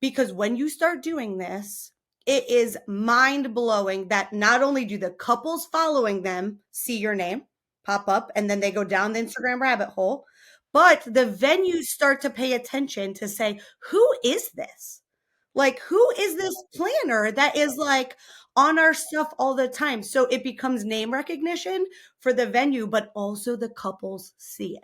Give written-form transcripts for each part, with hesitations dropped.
because when you start doing this, it is mind blowing that not only do the couples following them see your name pop up and then they go down the Instagram rabbit hole, but the venues start to pay attention to say, who is this? Like, who is this planner that is like on our stuff all the time? So it becomes name recognition for the venue, but also the couples see it.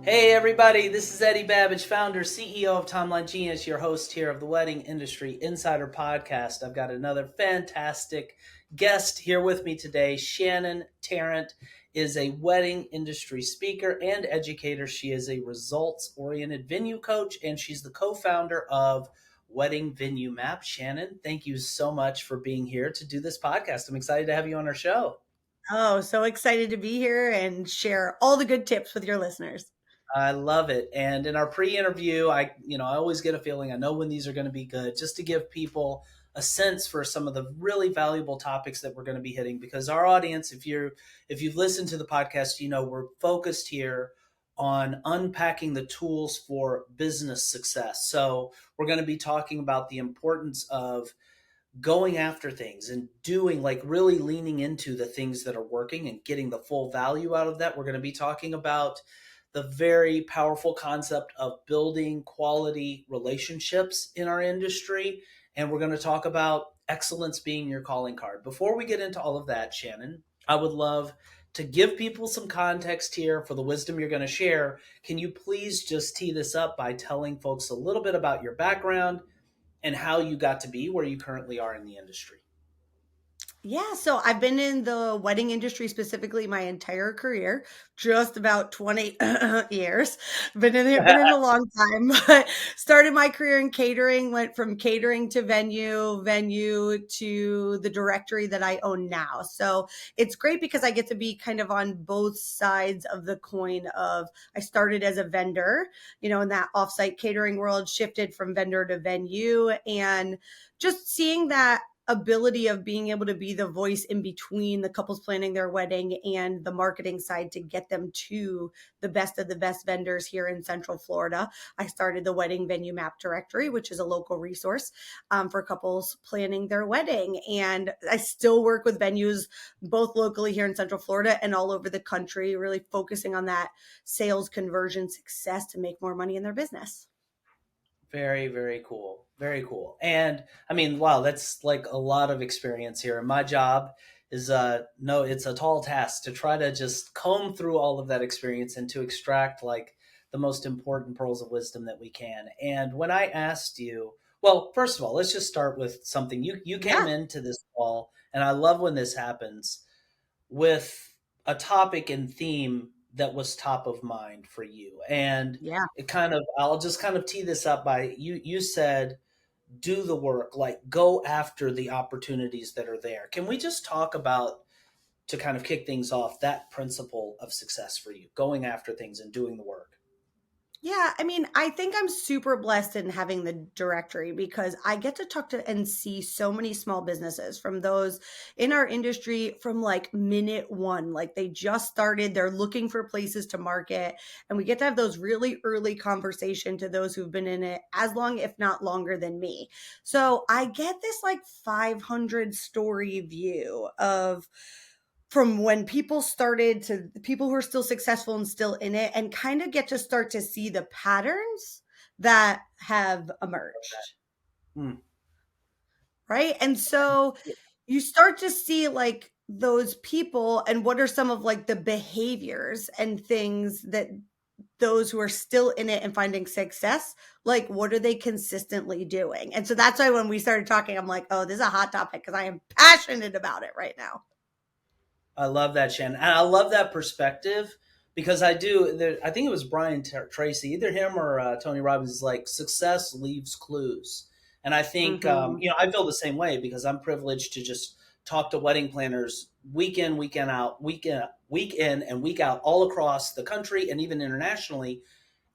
Hey everybody, this is Eddie Babbage, founder, CEO of Timeline Genius, your host here of the Wedding Industry Insider Podcast. I've got another fantastic guest here with me today. Shannon Tarrant is a wedding industry speaker and educator. She is a results-oriented venue coach, and she's the co-founder of Wedding Venue Map. Shannon, thank you so much for being here to do this podcast. I'm excited to have you on our show. Oh, so excited to be here and share all the good tips with your listeners. I love it. And in our pre-interview, I always get a feeling I know when these are going to be good, just to give people a sense for some of the really valuable topics that we're going to be hitting. Because our audience, if you've listened to the podcast, we're focused here on unpacking the tools for business success. So we're going to be talking about the importance of going after things and doing, like, really leaning into the things that are working and getting the full value out of that. We're going to be talking about the very powerful concept of building quality relationships in our industry. And we're going to talk about excellence being your calling card. Before we get into all of that, Shannon, I would love to give people some context here for the wisdom you're going to share. Can you please just tee this up by telling folks a little bit about your background and how you got to be where you currently are in the industry? Yeah, so I've been in the wedding industry specifically my entire career, just about 20 years. Been in a long time, but started my career in catering, went from catering to venue to the directory that I own now. So it's great because I get to be kind of on both sides of the coin of I started as a vendor, in that offsite catering world, shifted from vendor to venue, and just seeing that ability of being able to be the voice in between the couples planning their wedding and the marketing side to get them to the best of the best vendors here in Central Florida. I started the Wedding Venue Map Directory, which is a local resource for couples planning their wedding. And I still work with venues both locally here in Central Florida and all over the country, really focusing on that sales conversion success to make more money in their business. Very, very cool. Very cool. And I mean, wow, that's like a lot of experience here. And my job is no, it's a tall task to try to just comb through all of that experience and to extract like the most important pearls of wisdom that we can. And when I asked you, well, first of all, let's just start with something. You came Yeah. into this call, and I love when this happens, with a topic and theme that was top of mind for you. And Yeah. I'll just kind of tee this up by you said, do the work, like go after the opportunities that are there. Can we just talk about, to kind of kick things off, that principle of success for you, going after things and doing the work? Yeah, I mean, I think I'm super blessed in having the directory because I get to talk to and see so many small businesses from those in our industry from like minute one. Like they just started, they're looking for places to market. And we get to have those really early conversation to those who've been in it as long, if not longer than me. So I get this like 500 story view of from when people started to the people who are still successful and still in it, and kind of get to start to see the patterns that have emerged. Hmm. Right. And so you start to see like those people and what are some of like the behaviors and things that those who are still in it and finding success, like what are they consistently doing? And so that's why when we started talking, I'm like, oh, this is a hot topic because I am passionate about it right now. I love that, Shannon. And I love that perspective because I think it was Brian Tracy, either him or Tony Robbins, is like, success leaves clues. And I think, Hmm. I feel the same way because I'm privileged to just talk to wedding planners week in, weekend out, week in and week out, all across the country and even internationally.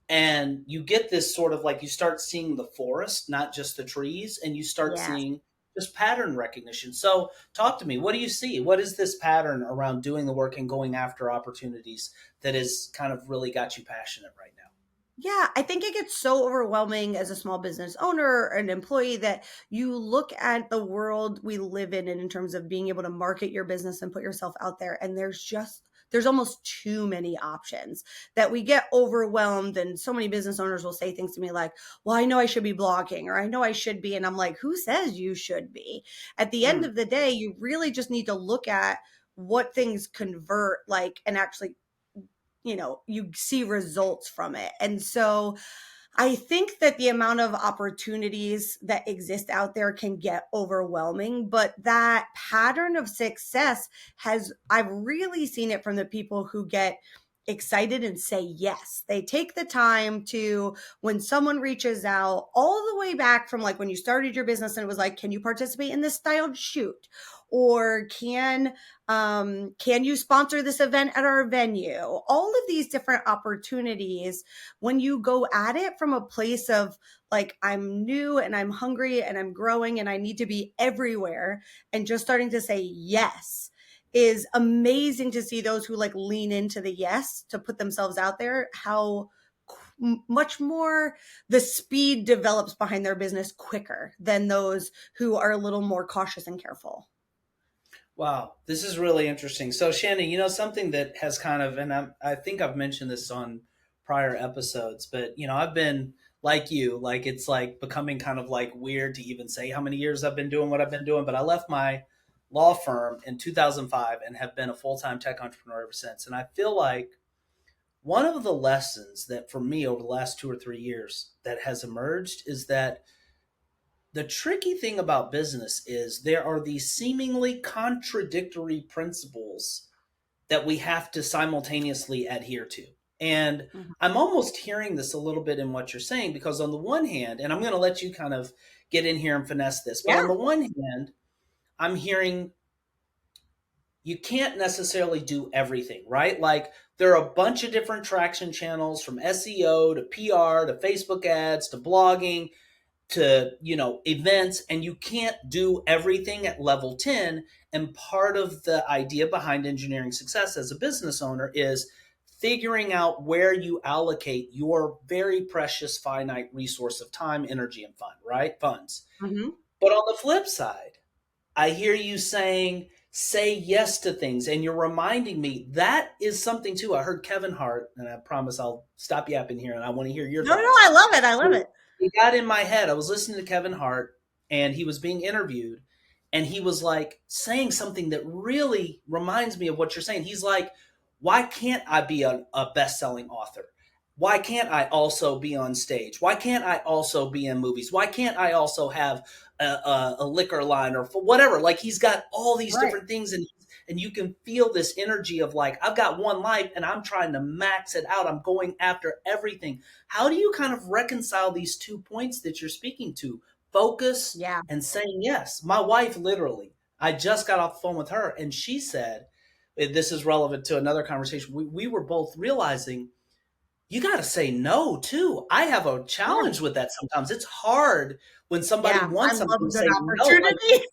And you get this sort of, like, you start seeing the forest, not just the trees, and you start Yes. seeing just pattern recognition. So talk to me. What do you see? What is this pattern around doing the work and going after opportunities that has kind of really got you passionate right now? Yeah, I think it gets so overwhelming as a small business owner or an employee that you look at the world we live in terms of being able to market your business and put yourself out there. And there's almost too many options that we get overwhelmed. And so many business owners will say things to me like, well, I know I should be blogging or I know I should be. And I'm like, who says you should be? At the end Mm. of the day, you really just need to look at what things convert like and actually you see results from it. And so I think that the amount of opportunities that exist out there can get overwhelming, but that pattern of success I've really seen it from the people who get excited and say yes. They take the time to, when someone reaches out, all the way back from like when you started your business and it was like, can you participate in this styled shoot? Or can you sponsor this event at our venue? All of these different opportunities, when you go at it from a place of like, I'm new and I'm hungry and I'm growing and I need to be everywhere, and just starting to say yes, is amazing to see those who like lean into the yes to put themselves out there, how much more the speed develops behind their business quicker than those who are a little more cautious and careful. Wow, this is really interesting. So, Shannon, something that has kind of, and I think I've mentioned this on prior episodes, but I've been like you, like it's like becoming kind of like weird to even say how many years I've been doing what I've been doing. But I left my law firm in 2005 and have been a full time tech entrepreneur ever since. And I feel like one of the lessons that for me over the last 2 or 3 years that has emerged is that the tricky thing about business is there are these seemingly contradictory principles that we have to simultaneously adhere to. And Mhm. I'm almost hearing this a little bit in what you're saying, because on the one hand, and I'm going to let you kind of get in here and finesse this, but Yeah. on the one hand, I'm hearing you can't necessarily do everything, right? Like there are a bunch of different traction channels from SEO to PR to Facebook ads to blogging to events, and you can't do everything at level 10. And part of the idea behind engineering success as a business owner is figuring out where you allocate your very precious finite resource of time, energy, and funds. Hmm. But on the flip side, I hear you saying say yes to things, and you're reminding me that is something too. I heard Kevin Hart, and I promise I'll stop yapping here and I want to hear your No, no, thoughts. I love it. I love it. It got in my head. I was listening to Kevin Hart and he was being interviewed, and he was like saying something that really reminds me of what you're saying. He's like, why can't I be a best-selling author? Why can't I also be on stage? Why can't I also be in movies? Why can't I also have a liquor line or whatever? Like he's got all these Right. different things, and you can feel this energy of like, I've got one life and I'm trying to max it out. I'm going after everything. How do you kind of reconcile these 2 points that you're speaking to? Focus Yeah. and saying yes. My wife, literally, I just got off the phone with her and she said, this is relevant to another conversation. We were both realizing you got to say no too. I have a Yeah. challenge with that sometimes. It's hard when somebody Yeah. I wants love something a to good say no. Like, opportunity.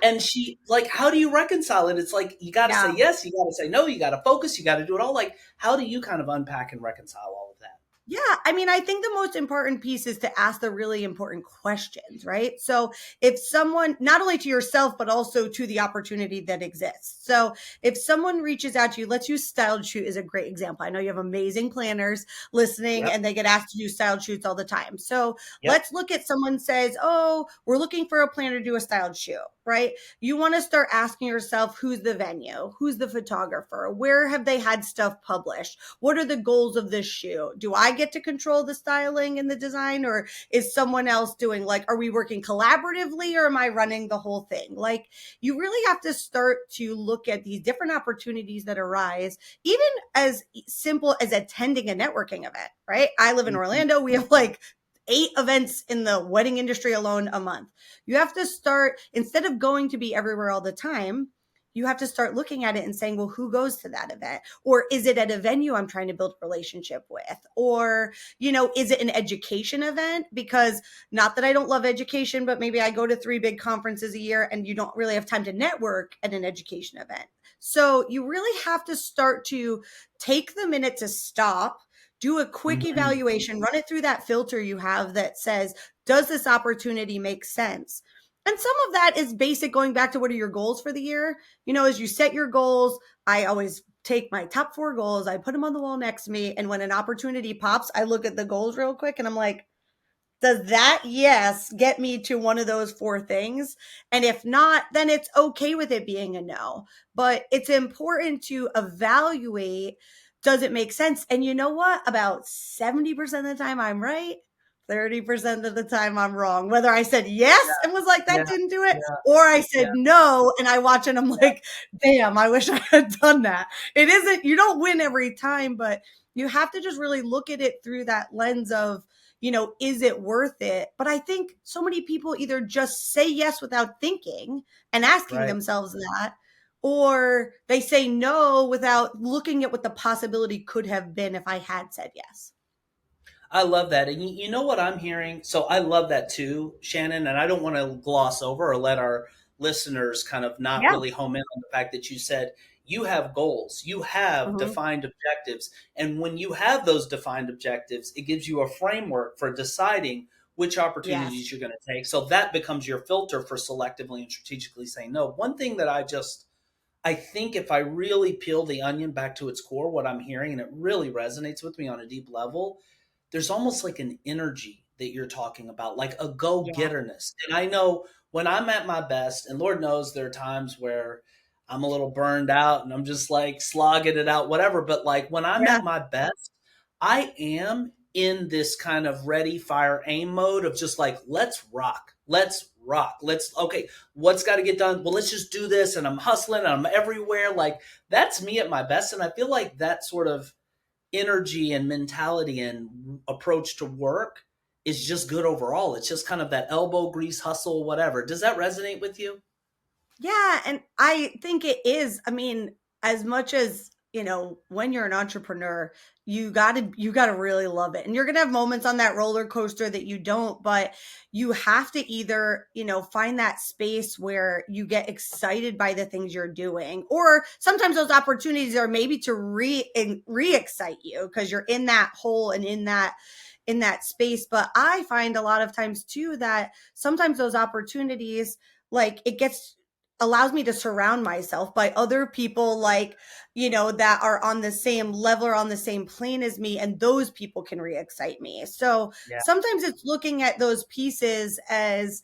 and she like, how do you reconcile it? It's like you got to say Yeah. yes, you got to say no, you got to focus, you got to do it all. Like, how do you kind of unpack and reconcile all of that? Yeah, I mean, I think the most important piece is to ask the really important questions, right? So, if someone, not only to yourself, but also to the opportunity that exists. So, if someone reaches out to you, let's use styled shoot is a great example. I know you have amazing planners listening Yep. and they get asked to do styled shoots all the time. So, Yep. let's look at someone says, oh, we're looking for a planner to do a styled shoot, right? You want to start asking yourself, who's the venue? Who's the photographer? Where have they had stuff published? What are the goals of this shoot? Do I get to control the styling and the design, or is someone else doing, like, are we working collaboratively or am I running the whole thing? Like, you really have to start to look at these different opportunities that arise, even as simple as attending a networking event, right? I live in Mhm. Orlando. We have like 8 events in the wedding industry alone a month. You have to start, instead of going to be everywhere all the time, you have to start looking at it and saying, well, who goes to that event? Or is it at a venue I'm trying to build a relationship with? Or, is it an education event? Because not that I don't love education, but maybe I go to 3 big conferences a year and you don't really have time to network at an education event. So you really have to start to take the minute to stop, do a quick Mhm. evaluation, run it through that filter you have that says, does this opportunity make sense? And some of that is basic, going back to what are your goals for the year? As you set your goals, I always take my top 4 goals, I put them on the wall next to me. And when an opportunity pops, I look at the goals real quick and I'm like, does that yes get me to one of those 4 things? And if not, then it's okay with it being a no. But it's important to evaluate, does it make sense? And you know what? About 70% of the time I'm right. 30% of the time I'm wrong. Whether I said Yeah, yes and was like, that yeah, didn't do it, yeah, or I yeah, said no and I watch and I'm like, damn, I wish I had done that. It isn't, you don't win every time, but you have to just really look at it through that lens of, is it worth it? But I think so many people either just say yes without thinking and asking right. themselves that, or they say no without looking at what the possibility could have been if I had said yes. I love that. And you know what I'm hearing? So I love that too, Shannon. And I don't want to gloss over or let our listeners kind of not Yeah. really home in on the fact that you said you have goals, you have Hmm. defined objectives. And when you have those defined objectives, it gives you a framework for deciding which Yes. opportunities you're going to take. So that becomes your filter for selectively and strategically saying no. One thing that I think if I really peel the onion back to its core, what I'm hearing, and it really resonates with me on a deep level, there's almost like an energy that you're talking about, like a go Yeah. getterness. And I know when I'm at my best, and Lord knows there are times where I'm a little burned out and I'm just like slogging it out, whatever. But like when I'm Yeah. at my best, I am in this kind of ready, fire, aim mode of just like, let's rock. Let's rock. Okay, what's got to get done? Well, let's just do this. And I'm hustling and I'm everywhere. Like that's me at my best. And I feel like that sort of energy and mentality and approach to work is just good overall. It's just kind of that elbow grease hustle, whatever. Does that resonate with you? Yeah, and I think it is. I mean, as much as, when you're an entrepreneur, you got to really love it. And you're going to have moments on that roller coaster that you don't, but you have to either, find that space where you get excited by the things you're doing, or sometimes those opportunities are maybe to re-excite you because you're in that hole and in that space. But I find a lot of times too that sometimes those opportunities, like, it gets allows me to surround myself by other people, like, that are on the same level or on the same plane as me, and those people can re-excite me. So Yeah. sometimes it's looking at those pieces as,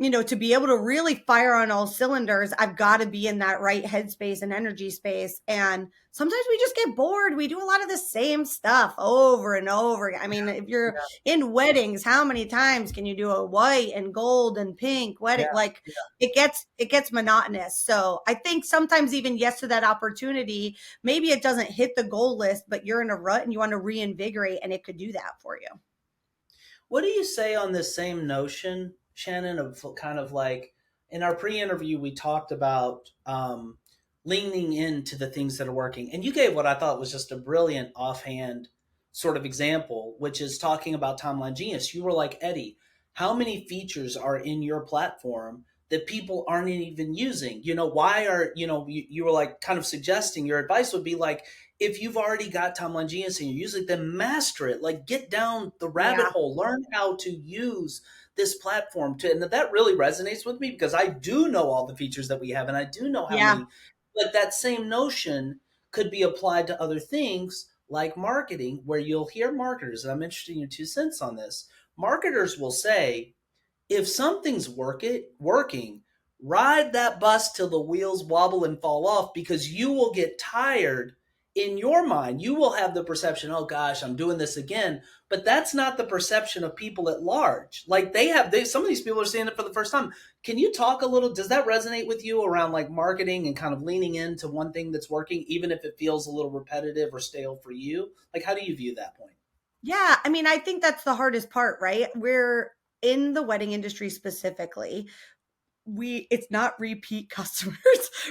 to be able to really fire on all cylinders, I've got to be in that right headspace and energy space. And sometimes we just get bored. We do a lot of the same stuff over and over again. I mean, if you're Yeah. in weddings, how many times can you do a white and gold and pink Yeah. wedding? Like, Yeah. it gets monotonous. So I think sometimes even yes to that opportunity, maybe it doesn't hit the goal list, but you're in a rut and you want to reinvigorate, and it could do that for you. What do you say on this same notion, Shannon, of kind of like in our pre interview, we talked about leaning into the things that are working. And you gave what I thought was just a brilliant offhand sort of example, which is talking about Timeline Genius. You were like, Eddie, how many features are in your platform that people aren't even using? Why are, you were like kind of suggesting your advice would be like, if you've already got Timeline Genius and you're using it, then master it. Like get down the rabbit Yeah. hole, learn how to use this platform to, and that really resonates with me because I do know all the features that we have and I do know how Yeah. many, but that same notion could be applied to other things like marketing, where you'll hear marketers, and I'm interested in your 2 cents on this. Marketers will say, if something's working, ride that bus till the wheels wobble and fall off because you will get tired in your mind. You will have the perception, oh gosh, I'm doing this again. But that's not the perception of people at large. Like some of these people are seeing it for the first time. Can you talk a little? Does that resonate with you around like marketing and kind of leaning into one thing that's working, even if it feels a little repetitive or stale for you? Like, how do you view that point? Yeah, I mean, I think that's the hardest part, right? We're in the wedding industry specifically. it's not repeat customers,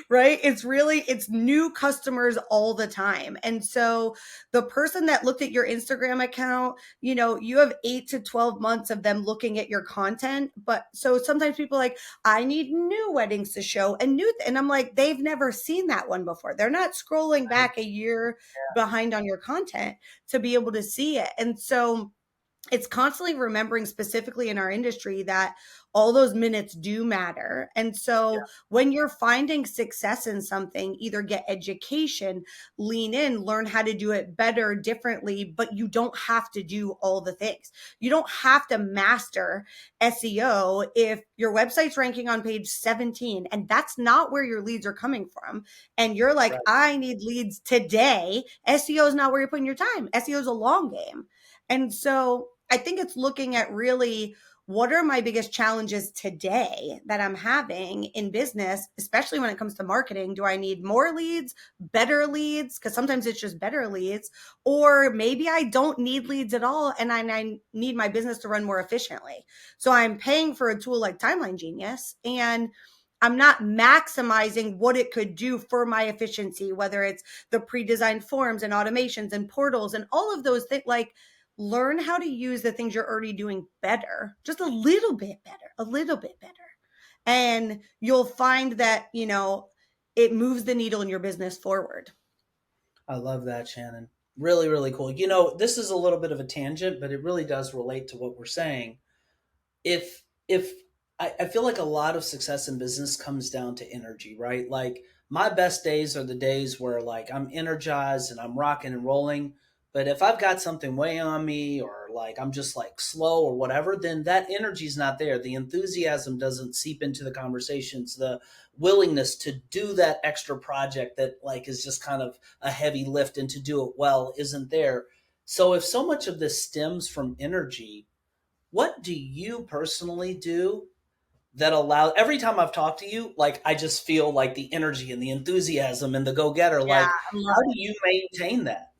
right? It's new customers all the time. And so the person that looked at your Instagram account, you have 8 to 12 months of them looking at your content. But so sometimes people are like, I need new weddings to show and I'm like, they've never seen that one before. They're not scrolling Right. back a year behind on your content to be able to see it. And so it's constantly remembering, specifically in our industry, that all those minutes do matter. And so when you're finding success in something, either get education, lean in, learn how to do it better, differently, but you don't have to do all the things. You don't have to master SEO if your website's ranking on page 17 and that's not where your leads are coming from. And you're like, Right. I need leads today. SEO is not where you're putting your time. SEO is a long game. And so I think it's looking at really, what are my biggest challenges today that I'm having in business, especially when it comes to marketing? Do I need more leads, better leads? Because sometimes it's just better leads. Or maybe I don't need leads at all and I need my business to run more efficiently. So I'm paying for a tool like Timeline Genius and I'm not maximizing what it could do for my efficiency, whether it's the pre-designed forms and automations and portals and all of those things. Like, learn how to use the things you're already doing better, just a little bit better. And you'll find that, it moves the needle in your business forward. I love that, Shannon. Really, really cool. This is a little bit of a tangent, but it really does relate to what we're saying. If I feel like a lot of success in business comes down to energy, right? Like my best days are the days where like I'm energized and I'm rocking and rolling. But if I've got something weighing on me or like I'm just like slow or whatever, then that energy's not there. The enthusiasm doesn't seep into the conversations. The willingness to do that extra project that like is just kind of a heavy lift and to do it well isn't there. So if so much of this stems from energy, what do you personally do that allow every time I've talked to you, like I just feel like the energy and the enthusiasm and the go getter. Yeah, Like, I love how do it. you maintain that?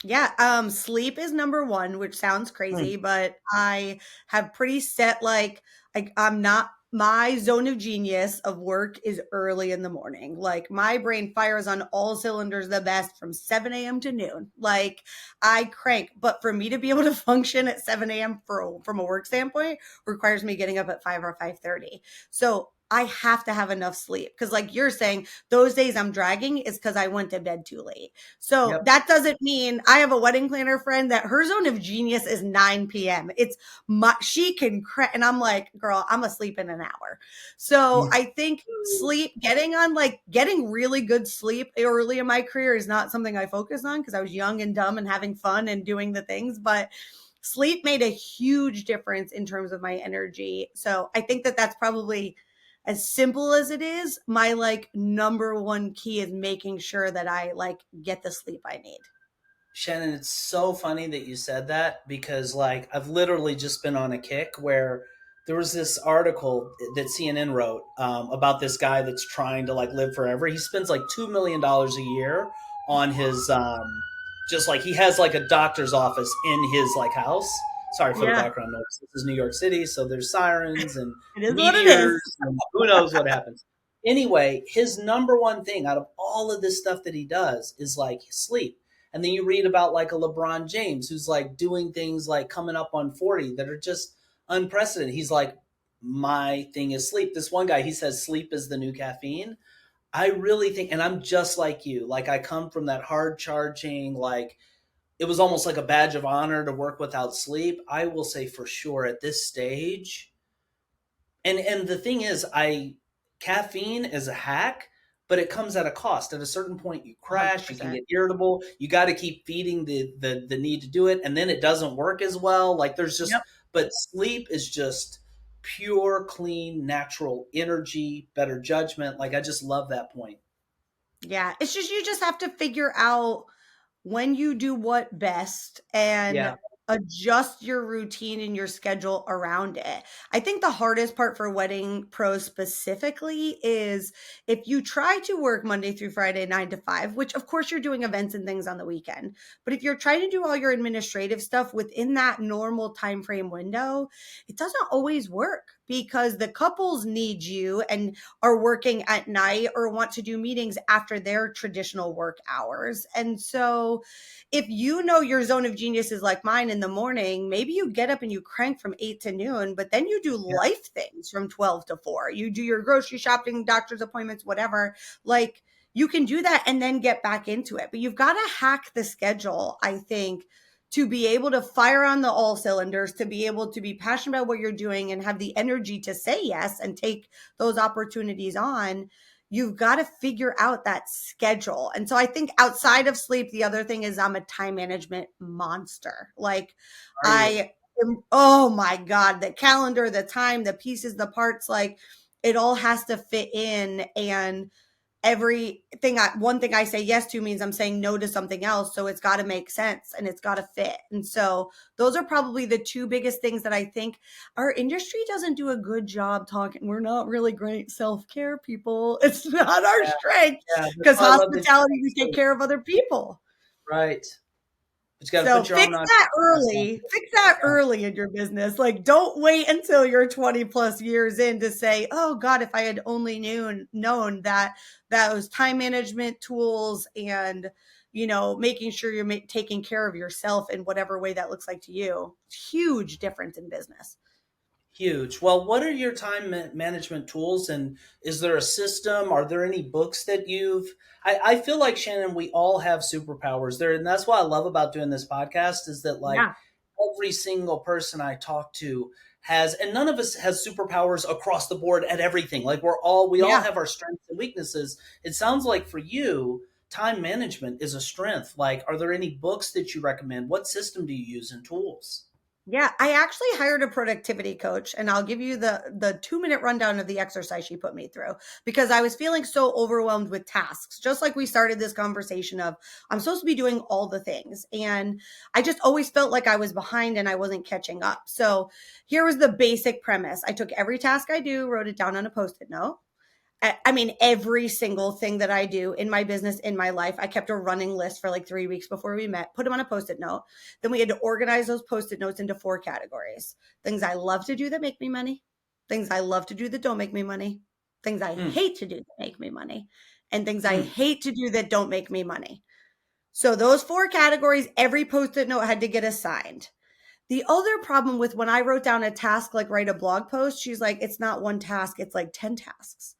Yeah, sleep is number 1, which sounds Hmm. crazy, but I have pretty set, I'm not, my zone of genius of work is early in the morning. Like, my brain fires on all cylinders the best from 7 a.m. to noon. Like, I crank, but for me to be able to function at 7 a.m. From a work standpoint requires me getting up at 5 or 5:30. So I have to have enough sleep because, like you're saying, those days I'm dragging is because I went to bed too late. So Yep. that doesn't mean, I have a wedding planner friend that her zone of genius is 9 p.m. It's she can and I'm like, girl, I'm asleep in an hour. So Yeah. I think sleep, getting really good sleep early in my career is not something I focused on because I was young and dumb and having fun and doing the things, but sleep made a huge difference in terms of my energy. So I think that that's probably, as simple as it is, my number one key is making sure that I get the sleep I need. Shannon, it's so funny that you said that because, like, I've literally just been on a kick where there was this article that CNN wrote about this guy that's trying to like live forever. He spends like $2 million a year on his just like he has like a doctor's office in his like house. Sorry for the Yeah, background noise. This is New York City, so there's sirens and it is what it is. meteors and who knows what happens. Anyway, his number one thing out of all of this stuff that he does is like sleep. And then you read about like a LeBron James who's like doing things like coming up on 40 that are just unprecedented. He's like, my thing is sleep. This one guy, he says sleep is the new caffeine. I really think, and I'm just like you, like I come from that hard charging, like it was almost like a badge of honor to work without sleep. I will say for sure at this stage, and the thing is, I caffeine is a hack, but it comes at a cost. At a certain point, you crash, you can 100%. get irritable. You got to keep feeding the need to do it, and then it doesn't work as well. Like there's just, Yep. but sleep is just pure, clean, natural energy, better judgment. Like I just love that point. Yeah. It's just, you just have to figure out when you do what best and Yeah. adjust your routine and your schedule around it. I think the hardest part for wedding pros specifically is if you try to work Monday through Friday, 9 to 5, which of course you're doing events and things on the weekend. But if you're trying to do all your administrative stuff within that normal time frame window, it doesn't always work because the couples need you and are working at night or want to do meetings after their traditional work hours. And so if you know your zone of genius is like mine in the morning, maybe you get up and you crank from 8 to noon, but then you do Yeah. life things from 12 to 4. You do your grocery shopping, doctor's appointments, whatever. Like you can do that and then get back into it. But you've got to hack the schedule, I think, to be able to fire on the all cylinders, to be able to be passionate about what you're doing and have the energy to say yes and take those opportunities on. You've got to figure out that schedule. And so I think outside of sleep, the other thing is I'm a time management monster. Like Are you? I am, oh my God, the calendar, the time, the pieces, the parts, like it all has to fit in. And everything one thing I say yes to means I'm saying no to something else. So it's got to make sense and it's got to fit. And so those are probably the two biggest things that I think our industry doesn't do a good job talking. We're not really great self-care people. It's not our Yeah. strength Yeah. That's because why I love that you hospitality, we take sleep. care of other people. Right. But you got to So put your own fix that mask on. early. Fix that Yeah. early in your business. Like don't wait until you're 20 plus years in to say, "Oh God, if I had only known that those time management tools and making sure you're taking care of yourself in whatever way that looks like to you." Huge difference in business. Huge. Well, what are your time management tools, and is there a system? Are there any books that you've? I feel like Shannon, we all have superpowers there, and that's what I love about doing this podcast is that like Yeah. every single person I talk to has, and none of us has superpowers across the board at everything. Like we all Yeah. have our strengths and weaknesses. It sounds like for you, time management is a strength. Like, are there any books that you recommend? What system do you use and tools? Yeah, I actually hired a productivity coach, and I'll give you the 2-minute rundown of the exercise she put me through because I was feeling so overwhelmed with tasks. Just like we started this conversation of I'm supposed to be doing all the things, and I just always felt like I was behind and I wasn't catching up. So, here was the basic premise. I took every task I do, wrote it down on a Post-it note. I mean, every single thing that I do in my business, in my life, I kept a running list for like 3 weeks before we met, put them on a Post-it note. Then we had to organize those Post-it notes into 4 categories: things I love to do that make me money, things I love to do that don't make me money, things I Hmm. hate to do that make me money, and things I Hmm. hate to do that don't make me money. So, those 4 categories, every Post-it note had to get assigned. The other problem with when I wrote down a task, like write a blog post, she's like, it's not one task, it's like 10 tasks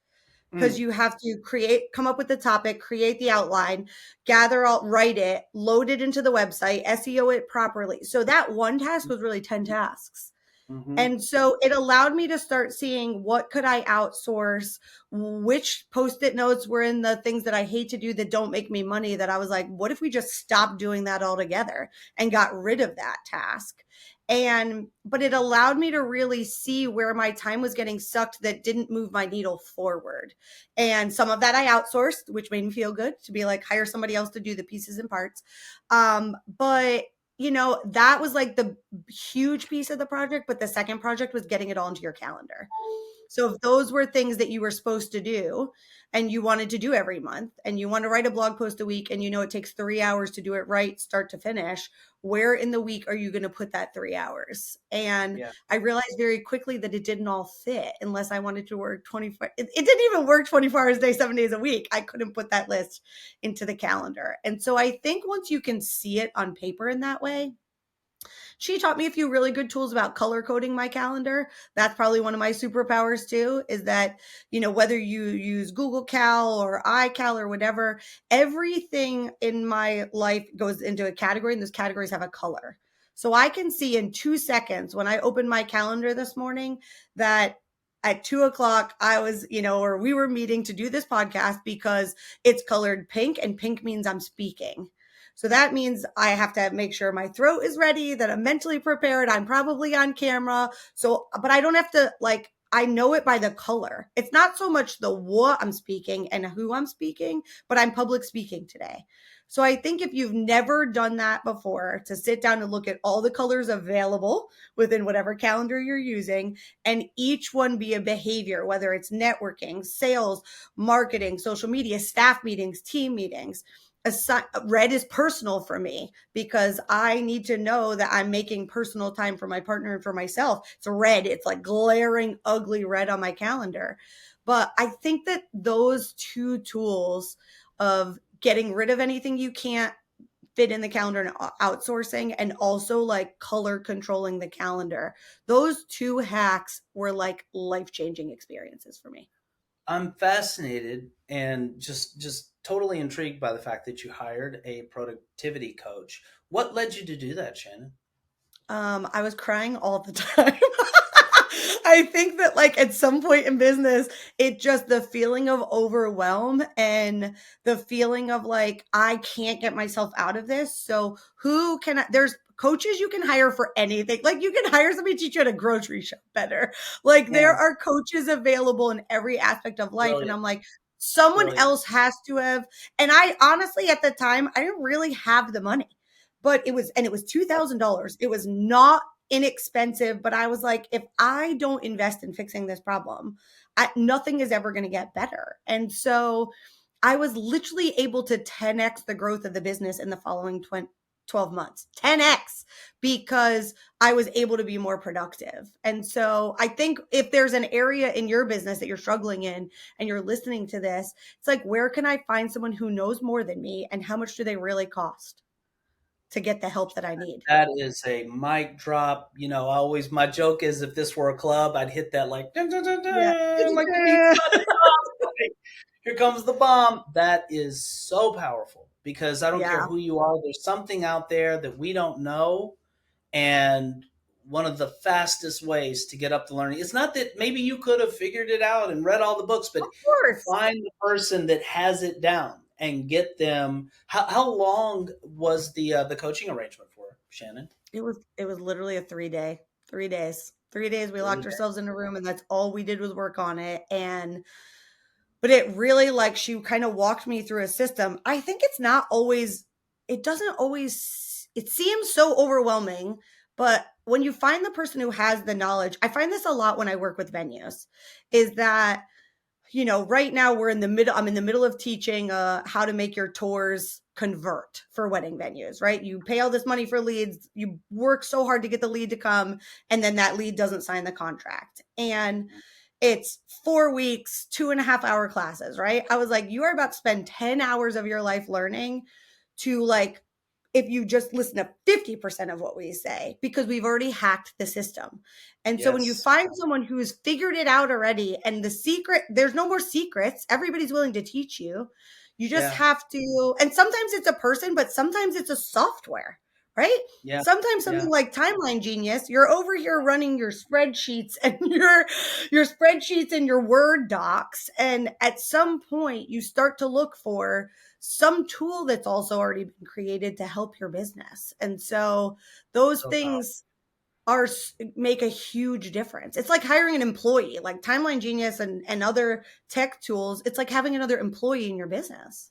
because Hmm. you have to come up with the topic, create the outline, write it, load it into the website, SEO it properly. So that one task was really 10 tasks. Hmm. And so it allowed me to start seeing what could I outsource, which post-it notes were in the things that I hate to do that don't make me money, that I was like, what if we just stopped doing that altogether and got rid of that task? And but it allowed me to really see where my time was getting sucked that didn't move my needle forward. And some of that I outsourced, which made me feel good to be like hire somebody else to do the pieces and parts. But that was like the huge piece of the project, but the second project was getting it all into your calendar. So if those were things that you were supposed to do and you wanted to do every month and you want to write a blog post a week and it takes 3 hours to do it right, start to finish, where in the week are you going to put that 3 hours? And Yeah. I realized very quickly that it didn't all fit unless I wanted to work 24. It didn't even work 24 hours a day, 7 days a week. I couldn't put that list into the calendar. And so I think once you can see it on paper in that way, she taught me a few really good tools about color coding my calendar. That's probably one of my superpowers too, is that, whether you use Google Cal or iCal or whatever, everything in my life goes into a category and those categories have a color. So I can see in 2 seconds when I opened my calendar this morning that at 2 o'clock I was, or we were meeting to do this podcast because it's colored pink and pink means I'm speaking. So that means I have to make sure my throat is ready, that I'm mentally prepared. I'm probably on camera. So, but I don't have to I know it by the color. It's not so much the what I'm speaking and who I'm speaking, but I'm public speaking today. So I think if you've never done that before, to sit down and look at all the colors available within whatever calendar you're using, and each one be a behavior, whether it's networking, sales, marketing, social media, staff meetings, team meetings, red is personal for me because I need to know that I'm making personal time for my partner and for myself. It's red. It's like glaring, ugly red on my calendar. But I think that those two tools of getting rid of anything you can't fit in the calendar and outsourcing, and also like color controlling the calendar, those two hacks were like life-changing experiences for me. I'm fascinated and just totally intrigued by the fact that you hired a productivity coach. What led you to do that, Shannon? I was crying all the time. I think that like at some point in business, it just the feeling of overwhelm and the feeling of like I can't get myself out of this. So who can there's coaches you can hire for anything. Like you can hire somebody to teach you at a grocery shop better. Like there Man, are coaches available in every aspect of life. And brilliant, I'm like, someone brilliant. else has to have. And I honestly at the time, I didn't really have the money, but it was $2,000. It was not inexpensive, but I was like, if I don't invest in fixing this problem, nothing is ever going to get better. And so I was literally able to 10x the growth of the business in the following 12 months, 10x, because I was able to be more productive. And so I think if there's an area in your business that you're struggling in and you're listening to this, it's like, where can I find someone who knows more than me and how much do they really cost to get the help that I need? That is a mic drop. You know, I always my joke is if this were a club, I'd hit that like dun, dun, dun, Yeah. dun, like the beat's about to drop. Like, here comes the bomb. That is so powerful because I don't care Yeah. who you are. There's something out there that we don't know, and one of the fastest ways to get up the learning. It's not that maybe you could have figured it out and read all the books, but Of course. find the person that has it down and get them. How long was the coaching arrangement for, Shannon? It was literally a 3 day, 3 days. 3 days we locked 3 ourselves in a room and that's all we did was work on it. And but it really like she kind of walked me through a system. I think it's not always it doesn't always it seems so overwhelming, but when you find the person who has the knowledge, I find this a lot when I work with venues, is that right now I'm in the middle of teaching how to make your tours convert for wedding venues, right? You pay all this money for leads, you work so hard to get the lead to come, and then that lead doesn't sign the contract. And it's 4 weeks, 2.5 hour classes, right? I was like, you are about to spend 10 hours of your life learning to like if you just listen to 50% of what we say, because we've already hacked the system. And so when you Yes. find someone who's figured it out already, and the secret, there's no more secrets, everybody's willing to teach you. You just Yeah. have to, and sometimes it's a person, but sometimes it's a software, right? Yeah. Sometimes Yeah. something like Timeline Genius, you're over here running your spreadsheets and your spreadsheets and your Word docs. And at some point you start to look for some tool that's also already been created to help your business. And so those So powerful. things are make a huge difference. It's like hiring an employee, like Timeline Genius and other tech tools. It's like having another employee in your business.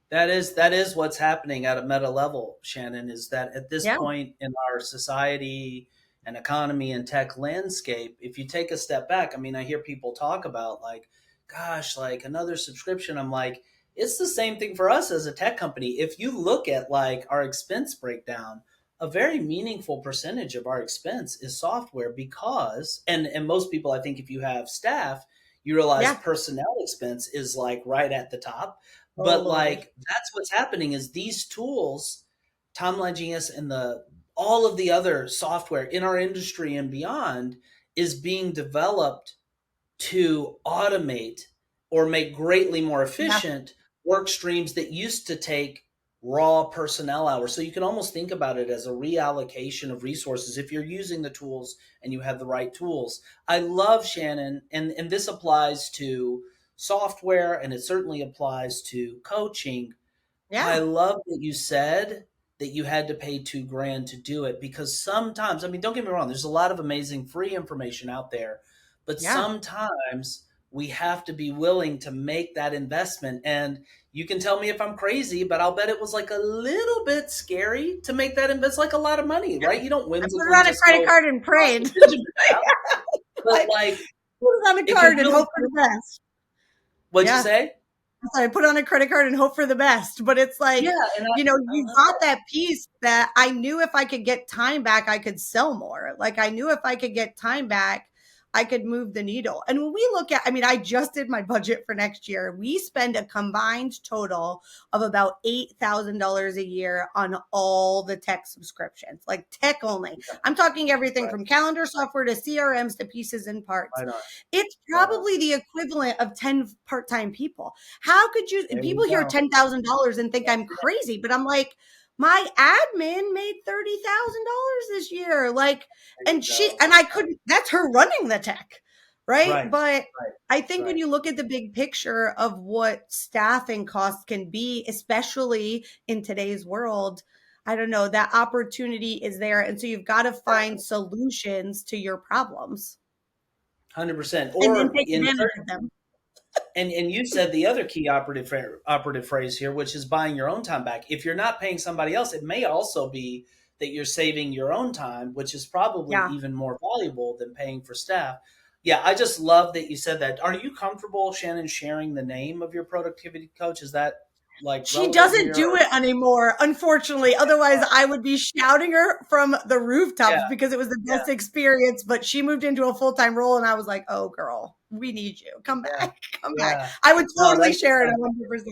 That is what's happening at a meta level, Shannon, is that at this Yeah. point in our society and economy and tech landscape, if you take a step back, I mean, I hear people talk about like, gosh, like another subscription. I'm like, it's the same thing for us as a tech company. If you look at like our expense breakdown, a very meaningful percentage of our expense is software because and most people I think if you have staff, you realize Yeah. personnel expense is like right at the top, but Totally. like that's what's happening is these tools, Timeline Genius and the all of the other software in our industry and beyond is being developed to automate or make greatly more Yeah. efficient work streams that used to take raw personnel hours. So you can almost think about it as a reallocation of resources if you're using the tools and you have the right tools. I love Shannon, and this applies to software and it certainly applies to coaching. I Yeah. love that you said that you had to pay 2 grand to do it because sometimes, I mean, don't get me wrong, there's a lot of amazing free information out there, but Yeah. sometimes we have to be willing to make that investment. And you can tell me if I'm crazy, but I'll bet it was like a little bit scary to make that invest like a lot of money, right? You don't I put whimsically it on a just credit go card and cross prayed. the vision path, but Like like put it on a it can card and really hope for the best. what'd you Yeah. say? I put on a credit card and hope for the best. But it's like, Yeah, and I you love got that. that piece that I knew if I could get time back, I could sell more. Like I knew if I could get time back, I could move the needle. And when we look at, I mean, I just did my budget for next year. We spend a combined total of about $8,000 a year on all the tech subscriptions, like tech only. Yeah, I'm talking everything right, from calendar software to CRMs to pieces and parts. right on, It's right on. probably the equivalent of 10 part-time people. How could you, There you people hear go. $10,000 and think I'm That's it. crazy, but I'm like, my admin made $30,000 this year. Like, There you and go. I couldn't, that's her running the tech. Right. Right, But right, I think when right. you look at the big picture of what staffing costs can be, especially in today's world, I don't know, that opportunity is there. And so you've got to find Definitely, solutions to your problems 100%. and then Or take in advantage certain, of them. and you said the other key operative phrase here, which is buying your own time back. If you're not paying somebody else, it may also be that you're saving your own time, which is probably Yeah. even more valuable than paying for staff. Yeah, I just love that you said that. Are you comfortable, Shannon, sharing the name of your productivity coach? Is that like She relevant doesn't here? do Or, it anymore, unfortunately. Otherwise, I would be shouting her from the yeah, rooftops because it was the yeah, best experience. But she moved into a full-time role, and I was like, "Oh, girl, we need you. Come yeah, back, come back." yeah. I would No, totally share it 100%.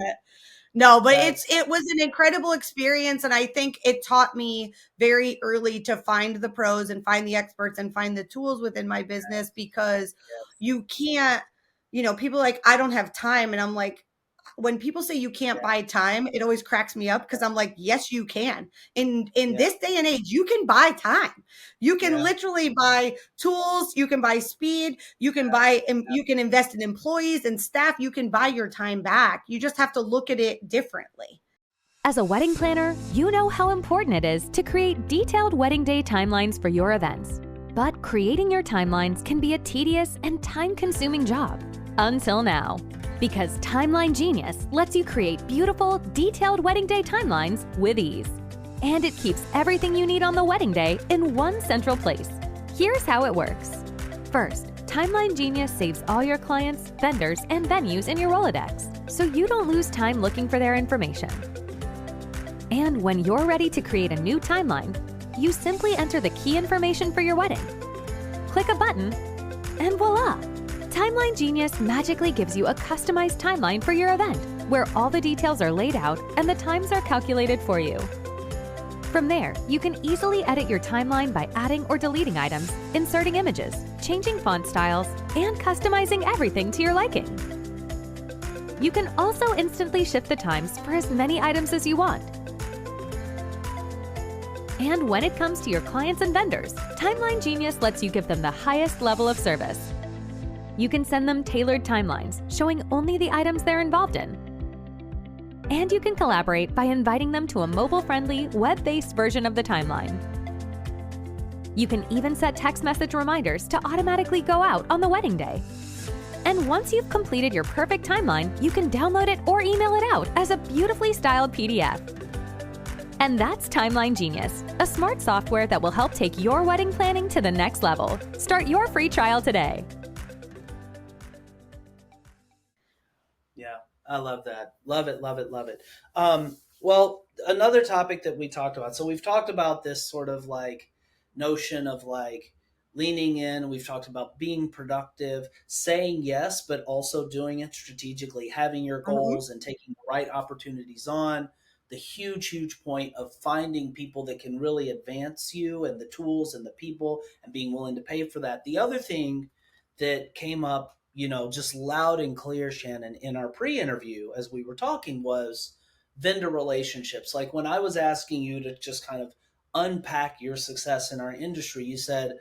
No, but that's it was an incredible experience, and I think it taught me very early to find the pros and find the experts and find the tools within my business because yes, you can't, people like, I don't have time, and I'm like, when people say you can't yeah, buy time, it always cracks me up because I'm like, yes, you can. In yeah, this day and age, you can buy time. You can yeah. literally buy tools, you can buy speed, you can invest in employees and staff, you can buy your time back. You just have to look at it differently. As a wedding planner, you know how important it is to create detailed wedding day timelines for your events. But creating your timelines can be a tedious and time-consuming job. Until now. Because Timeline Genius lets you create beautiful, detailed wedding day timelines with ease. And it keeps everything you need on the wedding day in one central place. Here's how it works. First, Timeline Genius saves all your clients, vendors, and venues in your Rolodex, so you don't lose time looking for their information. And when you're ready to create a new timeline, you simply enter the key information for your wedding. Click a button, and voila! Timeline Genius magically gives you a customized timeline for your event, where all the details are laid out and the times are calculated for you. From there, you can easily edit your timeline by adding or deleting items, inserting images, changing font styles, and customizing everything to your liking. You can also instantly shift the times for as many items as you want. And when it comes to your clients and vendors, Timeline Genius lets you give them the highest level of service. You can send them tailored timelines, showing only the items they're involved in. And you can collaborate by inviting them to a mobile-friendly, web-based version of the timeline. You can even set text message reminders to automatically go out on the wedding day. And once you've completed your perfect timeline, you can download it or email it out as a beautifully styled PDF. And that's Timeline Genius, a smart software that will help take your wedding planning to the next level. Start your free trial today. Yeah, I love that. Love it, love it, love it. Well, another topic that we talked about. So we've talked about this sort of like notion of like leaning in. We've talked about being productive, saying yes, but also doing it strategically, having your Mhm. goals and taking the right opportunities on. The huge, huge point of finding people that can really advance you and the tools and the people and being willing to pay for that. The other thing that came up, just loud and clear, Shannon, in our pre-interview as we were talking was vendor relationships. Like when I was asking you to just kind of unpack your success in our industry, you said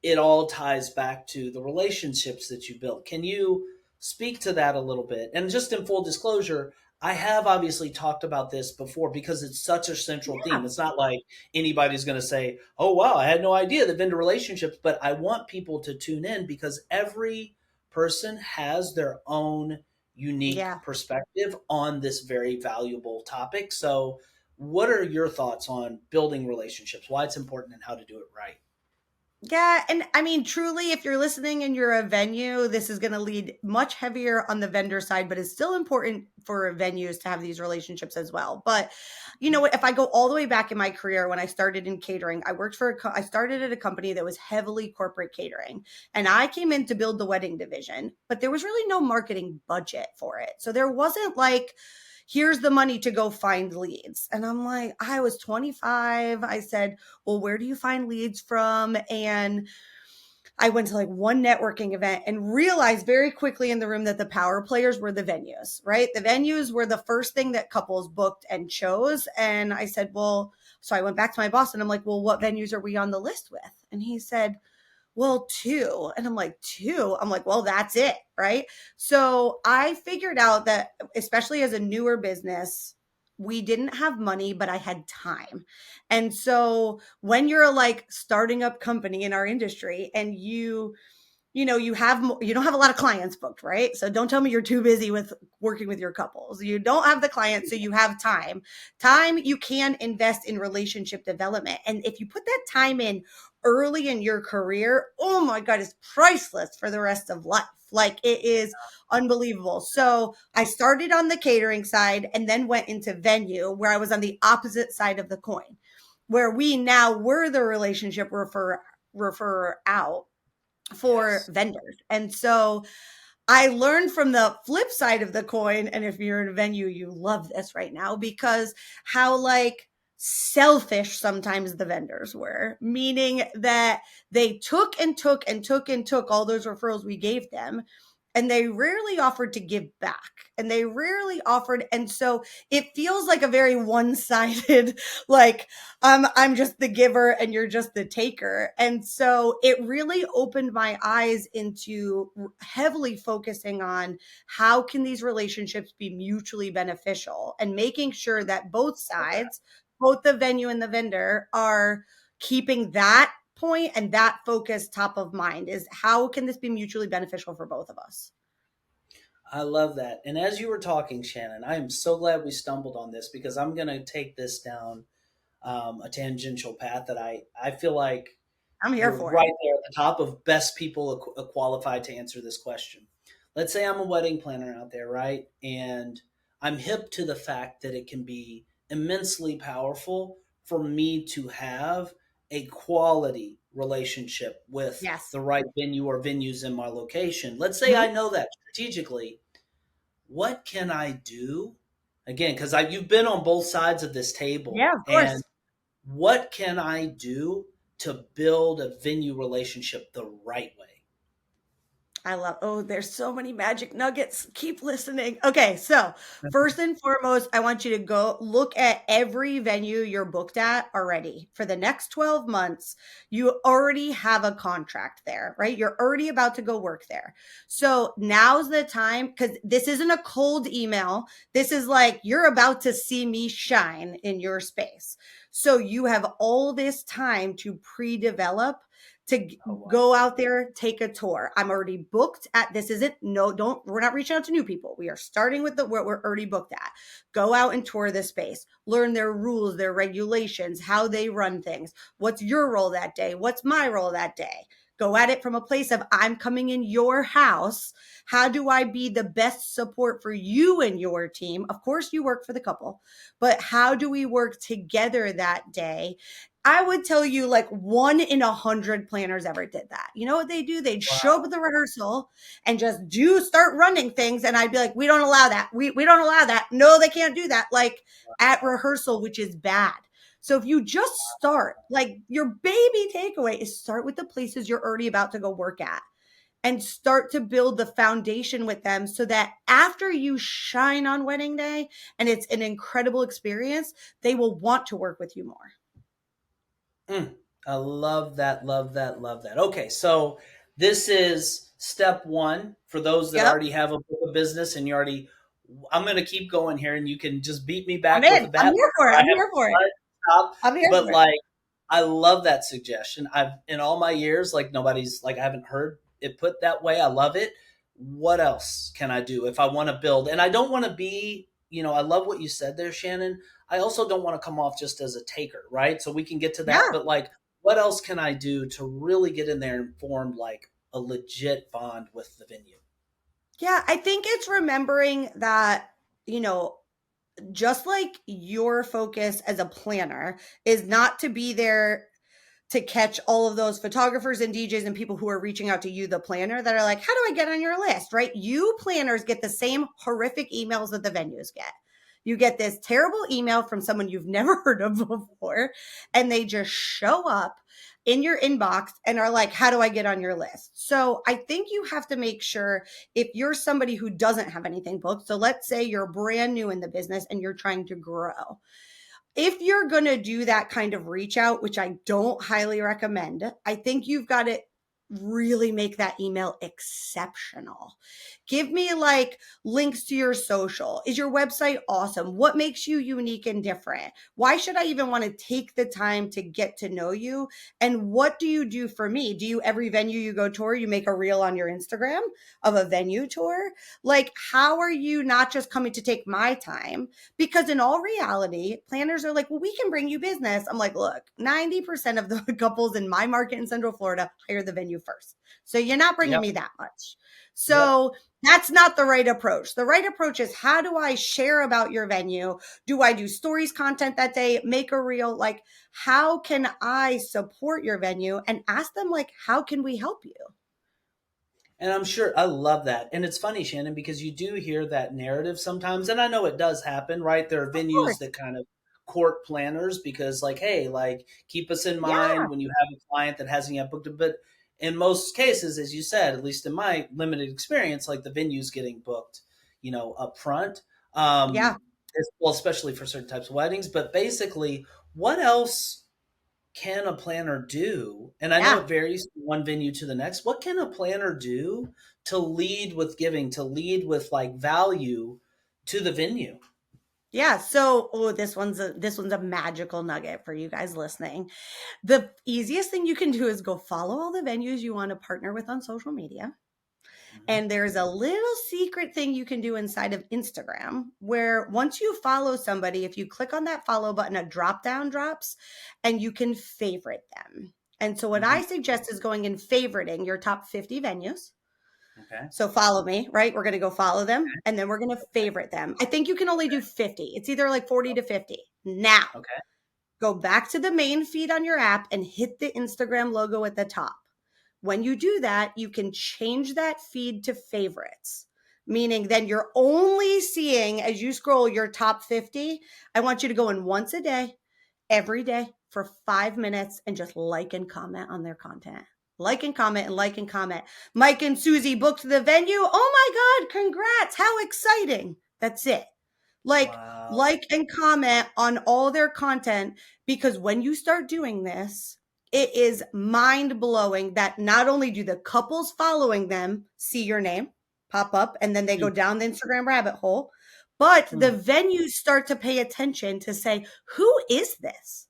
it all ties back to the relationships that you built. Can you speak to that a little bit? And just in full disclosure, I have obviously talked about this before because it's such a central theme. Yeah. It's not like anybody's going to say, oh, wow, I had no idea the vendor relationships, but I want people to tune in because every person has their own unique Yeah. perspective on this very valuable topic. So, what are your thoughts on building relationships? Why it's important and how to do it right? Yeah, and I mean, truly, if you're listening and you're a venue, this is going to lead much heavier on the vendor side, but it's still important for venues to have these relationships as well. But you know what? If I go all the way back in my career, when I started in catering, I worked for I started at a company that was heavily corporate catering, and I came in to build the wedding division, but there was really no marketing budget for it, so there wasn't like, here's the money to go find leads. And I'm like, I was 25. I said, well, where do you find leads from? And I went to like one networking event and realized very quickly in the room that the power players were the venues, right? The venues were the first thing that couples booked and chose. And I said, well, so I went back to my boss and I'm like, well, what venues are we on the list with? And he said, well, two. And I'm like, two? I'm like, well, that's it. Right. So I figured out that, especially as a newer business, we didn't have money, but I had time. And so when you're like starting up company in our industry and you know, you don't have a lot of clients booked, right? So don't tell me you're too busy with working with your couples. You don't have the clients, so you have time. Time you can invest in relationship development. And if you put that time in early in your career, oh my God, it's priceless for the rest of life. Like it is unbelievable. So I started on the catering side and then went into venue where I was on the opposite side of the coin, where we now were the relationship refer out for Yes. vendors. And so I learned from the flip side of the coin. And if you're in a venue, you love this right now because how like selfish sometimes the vendors were, meaning that they took and took and took and took all those referrals we gave them. And they rarely offered to give back. And they rarely offered. And so it feels like a very one sided, like, I'm just the giver and you're just the taker. And so it really opened my eyes into heavily focusing on how can these relationships be mutually beneficial and making sure that both sides, both the venue and the vendor, are keeping that point and that focus top of mind is how can this be mutually beneficial for both of us? I love that. And as you were talking, Shannon, I am so glad we stumbled on this because I'm going to take this down a tangential path that I feel like I'm here you're for it. right there at the top of best people qualified to answer this question. Let's say I'm a wedding planner out there, right? And I'm hip to the fact that it can be immensely powerful for me to have a quality relationship with Yes. the right venue or venues in my location. Let's say Mhm. I know that strategically. What can I do? Again, because you've been on both sides of this table, Yeah, of and course. what can I do to build a venue relationship the right way? I love, oh, there's so many magic nuggets. Keep listening. Okay, so first and foremost, I want you to go look at every venue you're booked at already for the next 12 months. You already have a contract there, right? You're already about to go work there. So now's the time because this isn't a cold email. This is like you're about to see me shine in your space. So you have all this time to pre develop to Oh wow! go out there, take a tour. I'm already booked at this isn't no don't we're not reaching out to new people. We are starting with the what we're already booked at. Go out and tour the space. Learn their rules, their regulations, how they run things. What's your role that day? What's my role that day? Go at it from a place of I'm coming in your house. How do I be the best support for you and your team? Of course, you work for the couple, but how do we work together that day? I would tell you like 1 in 100 planners ever did that. You know what they do? They'd show up Wow! at the rehearsal and just do start running things. And I'd be like, we don't allow that. We don't allow that. No, they can't do that. Like at rehearsal, which is bad. So if you just start, like your baby takeaway is start with the places you're already about to go work at and start to build the foundation with them so that after you shine on wedding day and it's an incredible experience, they will want to work with you more. Mm, I love that. Love that. Love that. Okay, so this is step one for those that Yep. already have a book of business, and you already. I'm going to keep going here, and you can just beat me I'm back with in. a I'm bat. here for it. I I'm have here for it. to stop, I'm here but for it. like I love that suggestion. I've in all my years, like nobody's like I haven't heard it put that way. I love it. What else can I do if I want to build? And I don't want to be, I love what you said there, Shannon. I also don't want to come off just as a taker, right? So we can get to that, Yeah. but like what else can I do to really get in there and form like a legit bond with the venue? Yeah, I think it's remembering that, you know, just like your focus as a planner is not to be there to catch all of those photographers and DJs and people who are reaching out to you, the planner, that are like, how do I get on your list? Right? You planners get the same horrific emails that the venues get. You get this terrible email from someone you've never heard of before, and they just show up in your inbox and are like, how do I get on your list? So I think you have to make sure, if you're somebody who doesn't have anything booked, so let's say you're brand new in the business and you're trying to grow, if you're going to do that kind of reach out, which I don't highly recommend, I think you've got to really make that email exceptional. Give me like links to your social. Is your website awesome? What makes you unique and different? Why should I even want to take the time to get to know you? And what do you do for me? Do you, every venue you go tour, you make a reel on your Instagram of a venue tour? Like, how are you not just coming to take my time? Because in all reality, planners are like, well, we can bring you business. I'm like, look, 90% of the couples in my market in Central Florida hire the venue first. So you're not bringing Yep. me that much. Yep. So that's not the right approach. The right approach is, how do I share about your venue? Do I do stories content that day? Make a reel? Like, how can I support your venue? And ask them, like, how can we help you? And I'm sure I love that. And it's funny, Shannon, because you do hear that narrative sometimes. And I know it does happen, right? There are Of venues course. that kind of court planners because, like, hey, like, keep us in Yeah. mind when you have a client that hasn't yet booked it. But in most cases, as you said, at least in my limited experience, like the venue's getting booked, up front. Yeah. Well, especially for certain types of weddings. But basically, what else can a planner do? And I know Yeah. it varies from one venue to the next. What can a planner do to lead with giving, to lead with like value to the venue? Yeah. So, oh, this one's a magical nugget for you guys listening. The easiest thing you can do is go follow all the venues you want to partner with on social media. Mhm. And there's a little secret thing you can do inside of Instagram, where once you follow somebody, if you click on that follow button, a drop down drops and you can favorite them. And so what Mhm. I suggest is going and favoriting your top 50 venues. Okay. So follow me, right? We're going to go follow them and then we're going to favorite them. I think you can only do 50. It's either like 40 to 50. Now, Okay. go back to the main feed on your app and hit the Instagram logo at the top. When you do that, you can change that feed to favorites, meaning then you're only seeing, as you scroll, your top 50. I want you to go in once a day, every day for 5 minutes, and just like and comment on their content. Like and comment and like and comment. Mike and Susie booked the venue. Oh my God, congrats. How exciting. That's it. Wow. Like and comment on all their content, because when you start doing this, it is mind blowing that not only do the couples following them see your name pop up and then they Hmm. go down the Instagram rabbit hole, but the Hmm. venues start to pay attention to say, who is this?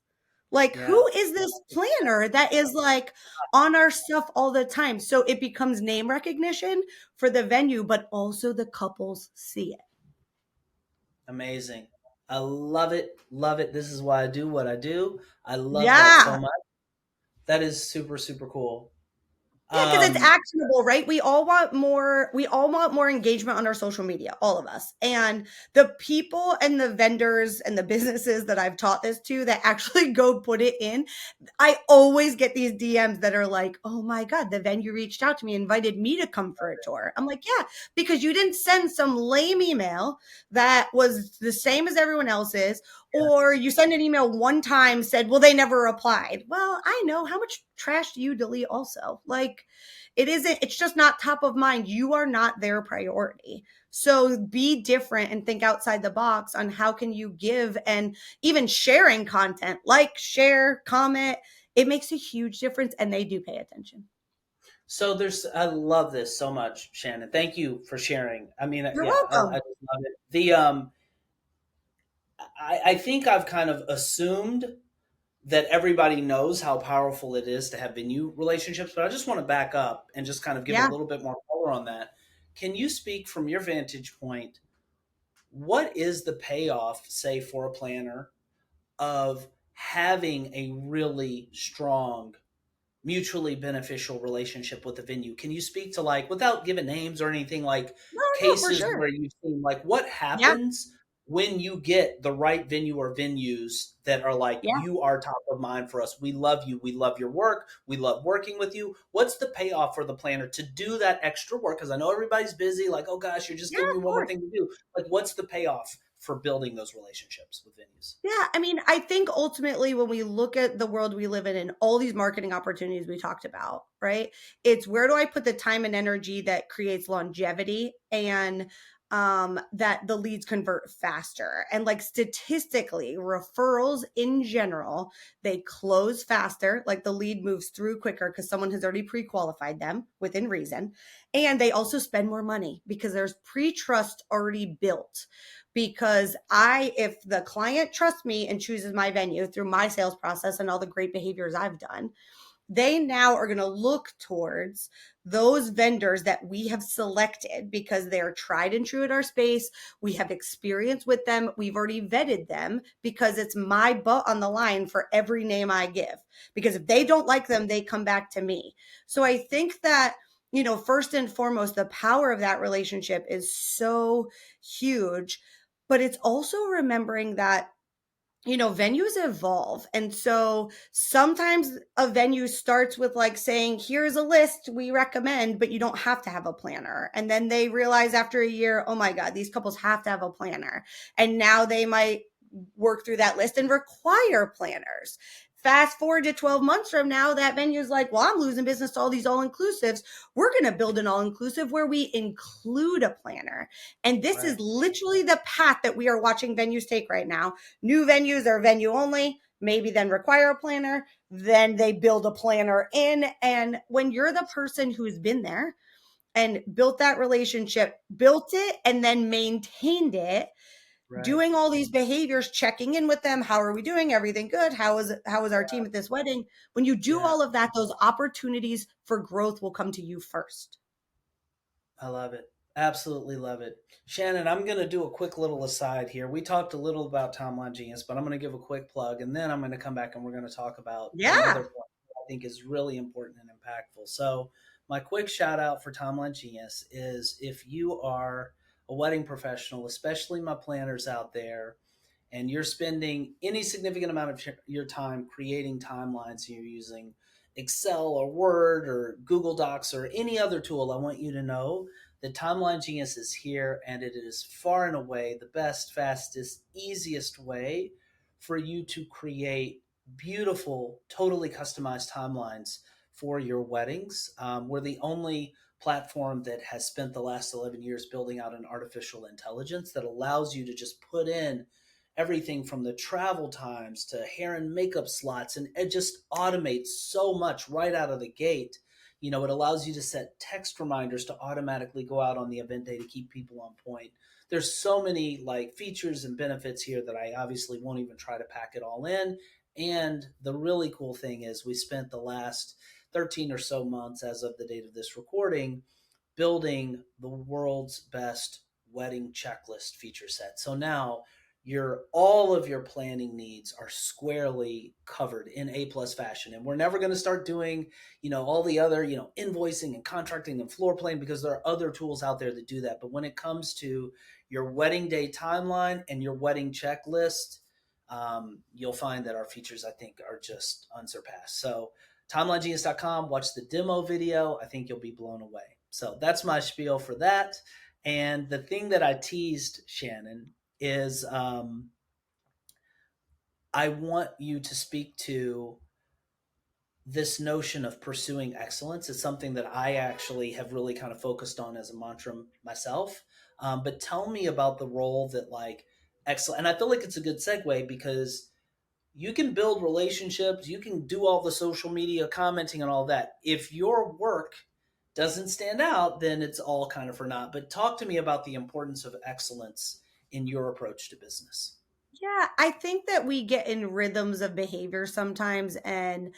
Like, Yeah. who is this planner that is like on our stuff all the time? So it becomes name recognition for the venue, but also the couples see it. Amazing. I love it. Love it. This is why I do what I do. I love that so Yeah. much. That is super, super cool. Yeah, because it's Um, actionable, right? We all want more engagement on our social media, all of us. And the people and the vendors and the businesses that I've taught this to that actually go put it in, I always get these DMs that are like, oh my God, the venue reached out to me, invited me to come for a tour. I'm like, yeah, because you didn't send some lame email that was the same as everyone else's, or you send an email one time, said, well, they never replied. Well, I know, how much trash do you delete also? Like, it's just not top of mind. You are not their priority. So be different and think outside the box on how can you give, and even sharing content, like, share, comment. It makes a huge difference and they do pay attention. I love this so much, Shannon. Thank you for sharing. I mean, You're yeah, I welcome. just love it. I think I've kind of assumed that everybody knows how powerful it is to have venue relationships, but I just want to back up and just kind of give a Yeah. little bit more color on that. Can you speak from your vantage point? What is the payoff, say, for a planner of having a really strong mutually beneficial relationship with the venue. Can you speak to, like, without giving names or anything, like No, no, for cases sure. where you've seen, like, what Yeah, happens when you get the right venue or venues that are like, yeah, you are top of mind for us. We love you. We love your work. We love working with you. What's the payoff for the planner to do that extra work? Because I know everybody's busy. Like, oh gosh, you're just yeah, giving me of one more course. thing to do. Like, what's the payoff for building those relationships with venues? Yeah, I mean, I think ultimately when we look at the world we live in and all these marketing opportunities we talked about, right? It's where do I put the time and energy that creates longevity and that the leads convert faster. And like statistically, referrals in general, they close faster, like the lead moves through quicker because someone has already pre-qualified them within reason. And they also spend more money because there's pre-trust already built because if the client trusts me and chooses my venue through my sales process and all the great behaviors I've done, they now are going to look towards those vendors that we have selected because they're tried and true in our space. We have experience with them. We've already vetted them because it's my butt on the line for every name I give. Because if they don't like them, they come back to me. So I think that, first and foremost, the power of that relationship is so huge. But it's also remembering that venues evolve. And so sometimes a venue starts with like saying, here's a list we recommend, but you don't have to have a planner. And then they realize after a year, oh my God, these couples have to have a planner. And now they might work through that list and require planners. Fast forward to 12 months from now, that venue is like, well, I'm losing business to all these all inclusives. We're going to build an all inclusive where we include a planner. And this Right. is literally the path that we are watching venues take right now. New venues are venue only, maybe then require a planner, then they build a planner in. And when you're the person who's been there and built that relationship, built it and then maintained it, Right. doing all these behaviors, checking in with them, how are we doing? Everything good? How is our team at this wedding? When you do Yeah. all of that, those opportunities for growth will come to you first. I love it. Absolutely love it. Shannon, I'm going to do a quick little aside here. We talked a little about Timeline Genius, but I'm going to give a quick plug and then I'm going to come back and we're going to talk about another Yeah. point that I think is really important and impactful. So, my quick shout out for Timeline Genius is if you are a wedding professional, especially my planners out there, and you're spending any significant amount of your time creating timelines, and you're using Excel or Word or Google Docs or any other tool, I want you to know that Timeline Genius is here and it is far and away the best, fastest, easiest way for you to create beautiful, totally customized timelines for your weddings. We're the only platform that has spent the last 11 years building out an artificial intelligence that allows you to just put in everything from the travel times to hair and makeup slots, and it just automates so much right out of the gate. It allows you to set text reminders to automatically go out on the event day to keep people on point. There's so many like features and benefits here that I obviously won't even try to pack it all in. And the really cool thing is we spent the last 13 or so months as of the date of this recording building the world's best wedding checklist feature set. So now all of your planning needs are squarely covered in A plus fashion. And we're never going to start doing, all the other, invoicing and contracting and floor plan because there are other tools out there that do that. But when it comes to your wedding day timeline and your wedding checklist, you'll find that our features, I think, are just unsurpassed. So timelinegenius.com, watch the demo video. I think you'll be blown away. So that's my spiel for that. And the thing that I teased, Shannon, is I want you to speak to this notion of pursuing excellence. It's something that I actually have really kind of focused on as a mantra myself. But tell me about the role that like excellent, and I feel like it's a good segue because you can build relationships, you can do all the social media commenting and all that. If your work doesn't stand out, then it's all kind of for naught. But talk to me about the importance of excellence in your approach to business. Yeah, I think that we get in rhythms of behavior sometimes and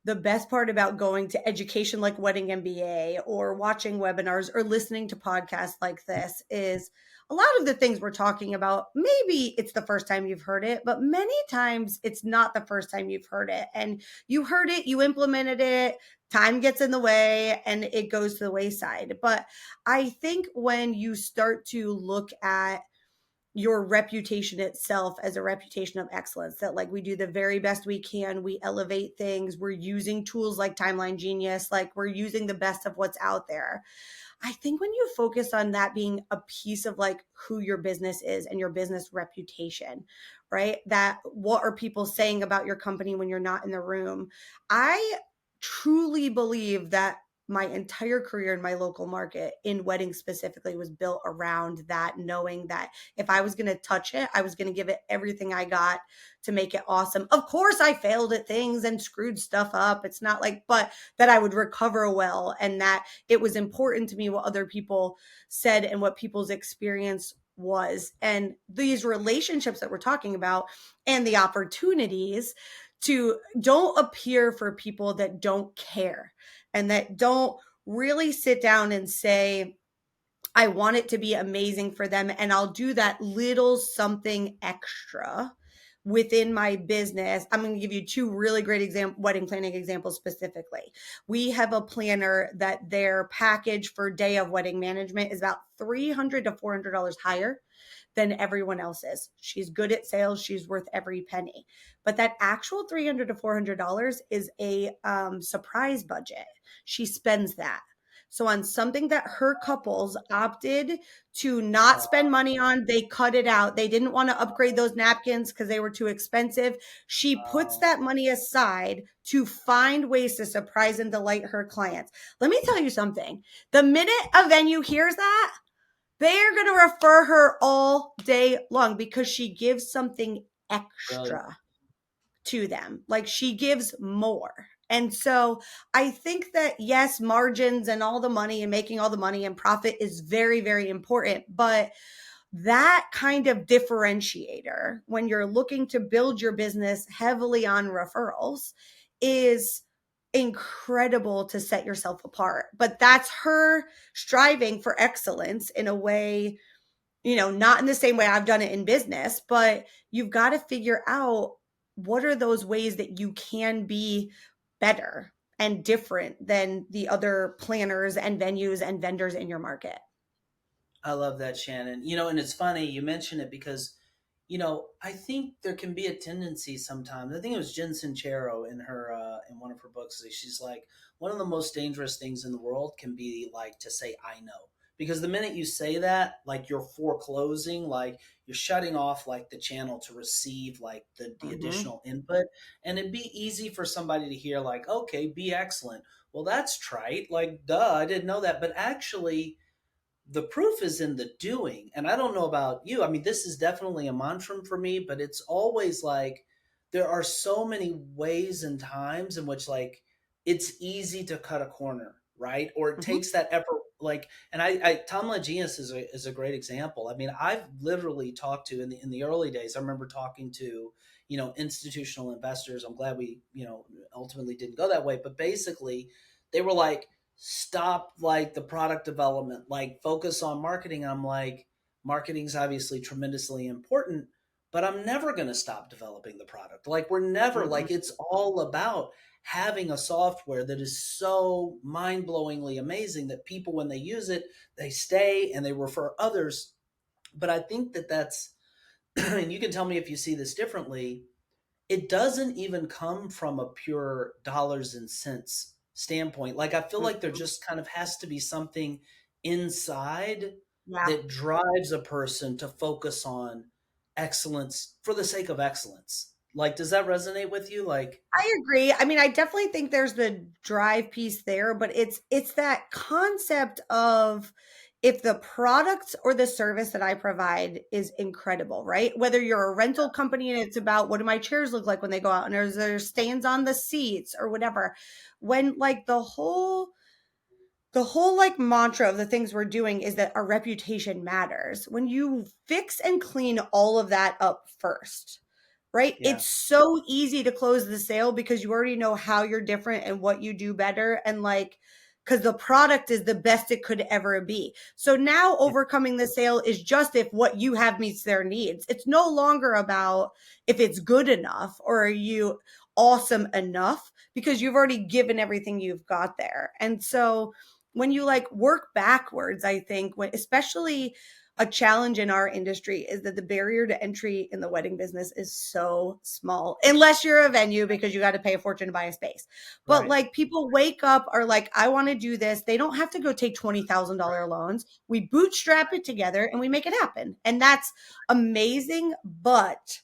the best part about going to education like Wedding MBA or watching webinars or listening to podcasts like this is a lot of the things we're talking about. Maybe it's the first time you've heard it, but many times it's not the first time you've heard it. And you heard it, you implemented it, time gets in the way and it goes to the wayside. But I think when you start to look at your reputation itself as a reputation of excellence, that like we do the very best we can, we elevate things, we're using tools like Timeline Genius, like we're using the best of what's out there. I think when you focus on that being a piece of like who your business is and your business reputation, right? That what are people saying about your company when you're not in the room? I truly believe that my entire career in my local market in weddings specifically was built around that, knowing that if I was going to touch it, I was going to give it everything I got to make it awesome. Of course, I failed at things and screwed stuff up. It's not like, but that I would recover well, and that it was important to me what other people said and what people's experience was. And these relationships that we're talking about and the opportunities to don't appear for people that don't care and that don't really sit down and say, I want it to be amazing for them. And I'll do that little something extra within my business. I'm going to give you two really great wedding planning examples specifically. We have a planner that their package for day of wedding management is about $300 to $400 higher than everyone else's. She's good at sales. She's worth every penny. But that actual $300 to $400 is a surprise budget. She spends that. So on something that her couples opted to not spend money on, they cut it out. They didn't want to upgrade those napkins because they were too expensive. She puts Wow. that money aside to find ways to surprise and delight her clients. Let me tell you something. The minute a venue hears that, they are going to refer her all day long because she gives something Brilliant. extra to them. Like she gives more. And so I think that yes, margins and all the money and making all the money and profit is very, very important. But that kind of differentiator when you're looking to build your business heavily on referrals is incredible to set yourself apart. But that's her striving for excellence in a way, not in the same way I've done it in business, but you've got to figure out what are those ways that you can be better and different than the other planners and venues and vendors in your market. I love that, Shannon. And it's funny you mention it because, I think there can be a tendency sometimes. I think it was Jen Sincero in her in one of her books. She's like, one of the most dangerous things in the world can be like to say I know. Because the minute you say that, like you're foreclosing, like you're shutting off like the channel to receive like the Mm-hmm. additional input. And it'd be easy for somebody to hear like, okay, be excellent. Well, that's trite. Like, duh, I didn't know that. But actually, the proof is in the doing. And I don't know about you. I mean, this is definitely a mantra for me, but it's always like there are so many ways and times in which like it's easy to cut a corner, right? Or it Mm-hmm. takes that effort. Like, and Tom Legius is a great example. I mean, I've literally talked to in the early days. I remember talking to institutional investors. I'm glad we ultimately didn't go that way, but basically they were like, stop like the product development, like focus on marketing. I'm like, marketing's obviously tremendously important, but I'm never going to stop developing the product. Like we're never Mm-hmm. like it's all about having a software that is so mind-blowingly amazing that people when they use it, they stay and they refer others. But I think that that's and you can tell me if you see this differently, it doesn't even come from a pure dollars and cents standpoint. Like I feel like there Mm-hmm. just kind of has to be something inside Yeah. that drives a person to focus on excellence for the sake of excellence. Like, does that resonate with you? Like, I agree. I mean, I definitely think there's the drive piece there, but it's that concept of if the product or the service that I provide is incredible, right? Whether you're a rental company and it's about what do my chairs look like when they go out and is there stains on the seats or whatever. When like the whole like mantra of the things we're doing is that our reputation matters. When you fix and clean all of that up first, right? Yeah. It's so easy to close the sale because you already know how you're different and what you do better. And like, because the product is the best it could ever be. So now Yeah. overcoming the sale is just if what you have meets their needs. It's no longer about if it's good enough or are you awesome enough because you've already given everything you've got there. And so when you like work backwards, I think when especially a challenge in our industry is that the barrier to entry in the wedding business is so small, unless you're a venue because you got to pay a fortune to buy a space. But Right. like people wake up are like, I want to do this. They don't have to go take $20,000 loans. We bootstrap it together and we make it happen. And that's amazing. But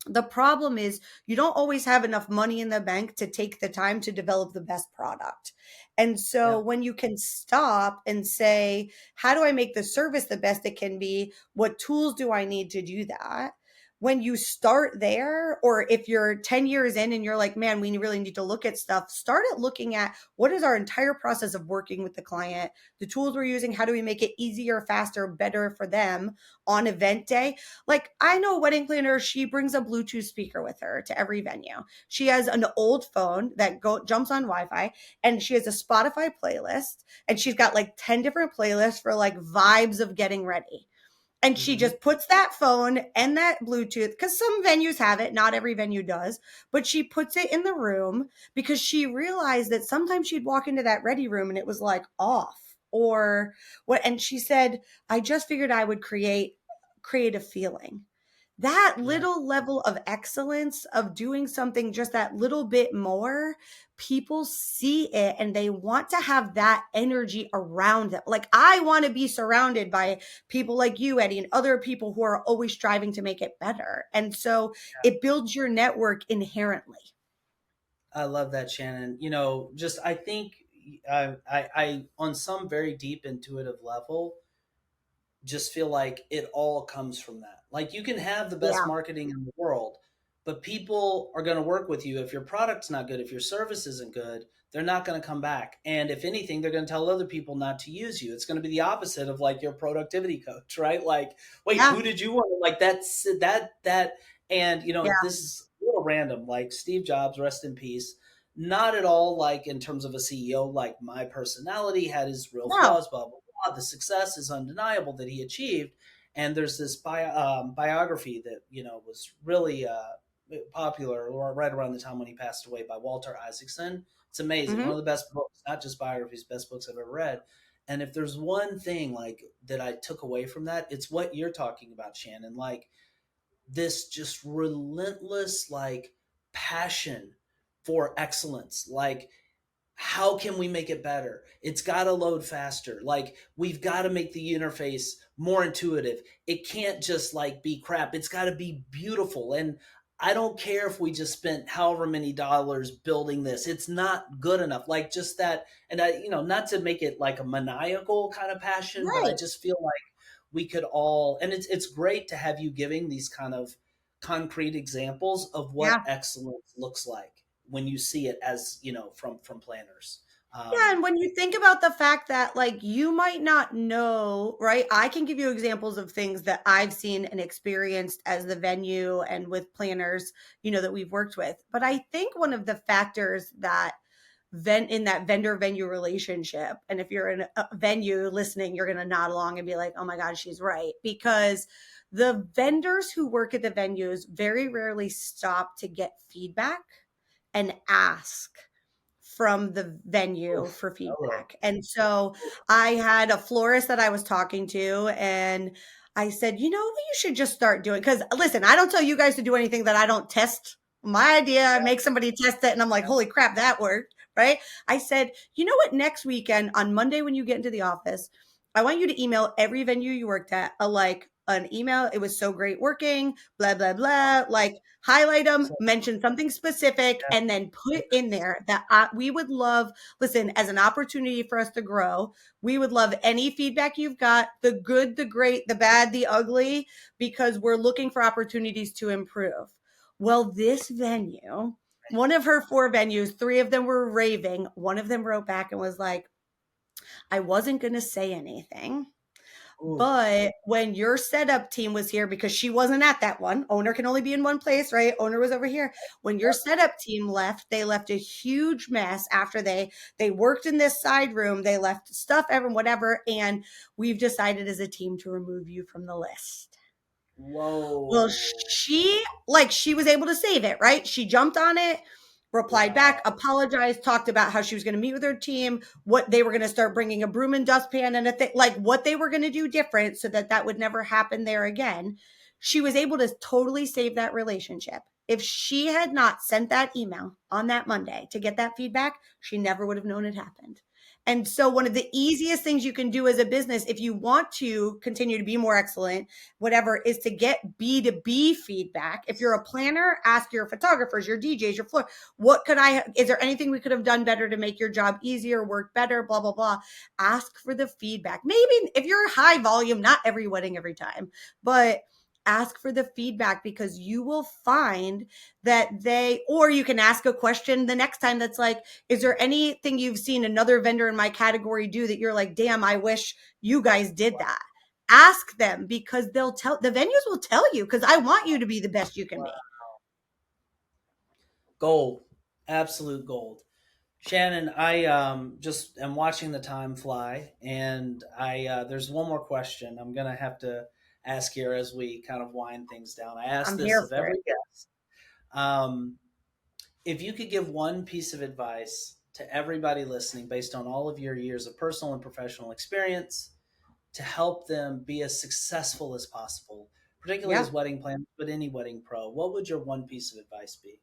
the problem is you don't always have enough money in the bank to take the time to develop the best product. And so Yeah. when you can stop and say, how do I make the service the best it can be? What tools do I need to do that? When you start there, or if you're 10 years in and you're like, man, we really need to look at stuff, start at looking at what is our entire process of working with the client, the tools we're using, how do we make it easier, faster, better for them on event day? Like I know a wedding planner, she brings a Bluetooth speaker with her to every venue. She has an old phone that jumps on Wi-Fi and she has a Spotify playlist and she's got like 10 different playlists for like vibes of getting ready. And she Hmm. just puts that phone and that Bluetooth, because some venues have it, not every venue does, but she puts it in the room because she realized that sometimes she'd walk into that ready room and it was like off or what. And she said, I just figured I would create a feeling. That Yeah. little level of excellence of doing something just that little bit more, people see it and they want to have that energy around them. Like I want to be surrounded by people like you, Eddie, and other people who are always striving to make it better. And so it builds your network inherently. I love that, Shannon. Just I think on some very deep intuitive level, just feel like it all comes from that. Like you can have the best Yeah. marketing in the world, but people are going to work with you if your product's not good, if your service isn't good, they're not going to come back. And if anything, they're going to tell other people not to use you. It's going to be the opposite of like your productivity coach, right? Like, wait, Yeah. who did you want? Like that and Yeah. this is a little random. Like Steve Jobs, rest in peace. Not at all like in terms of a CEO, like my personality had his real No. flaws, blah blah blah. The success is undeniable that he achieved, and there's this biography that was really popular right around the time when he passed away by Walter Isaacson. It's amazing, one Hmm. of the best books, not just biographies, best books I've ever read. And if there's one thing like that I took away from that, it's what you're talking about, Shannon. Like this just relentless like passion for excellence. Like how can we make it better? It's got to load faster. Like we've got to make the interface more intuitive. It can't just like be crap. It's got to be beautiful. And I don't care if we just spent however many dollars building this. It's not good enough. Like just that, and not to make it like a maniacal kind of passion, but I Right. just feel like we could all, and it's great to have you giving these kind of concrete examples of what Yeah. excellence looks like when you see it as from planners. Yeah, um and when you think about the fact that like you might not know, right? I can give you examples of things that I've seen and experienced as the venue and with planners, that we've worked with. But I think one of the factors that in that vendor venue relationship, and if you're in a venue listening, you're going to nod along and be like, "Oh my god, she's right." Because the vendors who work at the venues very rarely stop to get feedback and ask from the venue Oof. for Hello. feedback. And so I had a florist that I was talking to, and I said, you know what you should just start doing? Because listen, I don't tell you guys to do anything that I don't test. My idea, I make somebody test it, and I'm like, holy crap, that worked. Right. I said, you know what, next weekend on Monday when you get into the office, I want you to email every venue you worked at an email. It was so great working, blah, blah, blah. Like highlight them, So, mention something specific, yeah, and then put in yes. there that we would love, listen, as an opportunity for us to grow, we would love any feedback you've got, the good, the great, the bad, the ugly, because we're looking for opportunities to improve. Well, this venue, one of her four venues, three of them were raving. One of them wrote back and was like, I wasn't going to say anything, Ooh, But when your setup team was here, because she wasn't at that one, owner can only be in one place, right? Owner was over here. When your setup team left, they left a huge mess after they worked in this side room. They left stuff, everyone, whatever. And we've decided as a team to remove you from the list. Well, whoa, she was able to save it, right? She jumped on it, replied back, wow, apologized, talked about how she was going to meet with her team, what they were going to start bringing a broom and dustpan and a thing, like what they were going to do different so that that would never happen there again. She was able to totally save that relationship. If she had not sent that email on that Monday to get that feedback, she never would have known it happened. And so, one of the easiest things you can do as a business, if you want to continue to be more excellent, whatever, is to get B2B feedback. If you're a planner, ask your photographers, your DJs, your floor, is there anything we could have done better to make your job easier, work better, blah, blah, blah. Ask for the feedback. Maybe if you're high volume, not every wedding, every time, but ask for the feedback, because you will find that or you can ask a question the next time that's like, is there anything you've seen another vendor in my category do that you're like, damn, I wish you guys did that? Ask them, because the venues will tell you, because I want you to be the best you can wow. be. Gold, absolute gold. Shannon, I just am watching the time fly, and I there's one more question I'm gonna have to ask here as we kind of wind things down. I ask I'm this here of for it. every guest. Um, if you could give one piece of advice to everybody listening, based on all of your years of personal and professional experience, to help them be as successful as possible, particularly Yeah. as wedding planners, but any wedding pro, what would your one piece of advice be?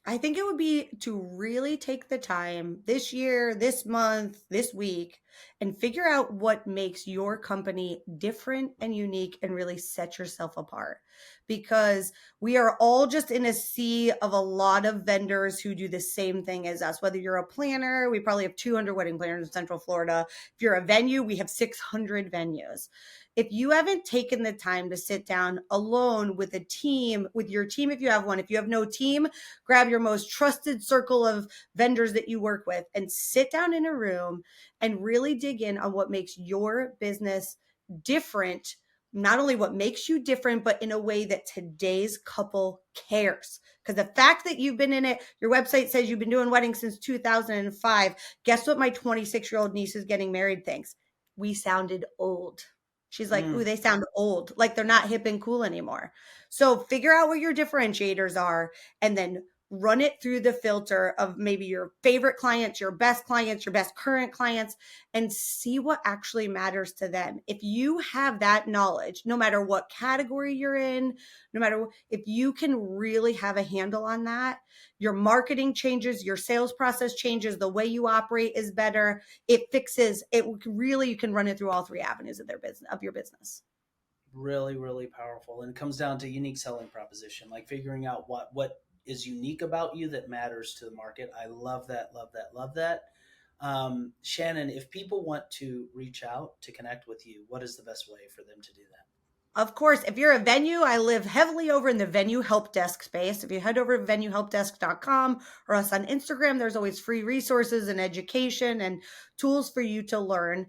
I think it would be to really take the time this year, this month, this week, and figure out what makes your company different and unique and really set yourself apart. Because we are all just in a sea of a lot of vendors who do the same thing as us. Whether you're a planner, we probably have 200 wedding planners in Central Florida. If you're a venue, we have 600 venues. If you haven't taken the time to sit down alone with a team, with your team, if you have one, if you have no team, grab your most trusted circle of vendors that you work with and sit down in a room and really dig in on what makes your business different. Not only what makes you different, but in a way that today's couple cares. Because the fact that you've been in it, your website says you've been doing weddings since 2005. Guess what my 26-year-old niece is getting married thinks? We sounded old. She's like, ooh, Mm, they sound old, like they're not hip and cool anymore. So figure out what your differentiators are, and then run it through the filter of maybe your favorite clients, your best current clients, and see what actually matters to them. If you have that knowledge, no matter what category you're in, no matter if you can really have a handle on that, your marketing changes, your sales process changes, the way you operate is better. It fixes it. Really, you can run it through all three avenues of your business. really, really powerful. And it comes down to unique selling proposition, like figuring out what is unique about you that matters to the market. I love that, love that, love that. Shannon, if people want to reach out to connect with you, what is the best way for them to do that? Of course, if you're a venue, I live heavily over in the venue help desk space. If you head over to venuehelpdesk.com or us on Instagram, there's always free resources and education and tools for you to learn.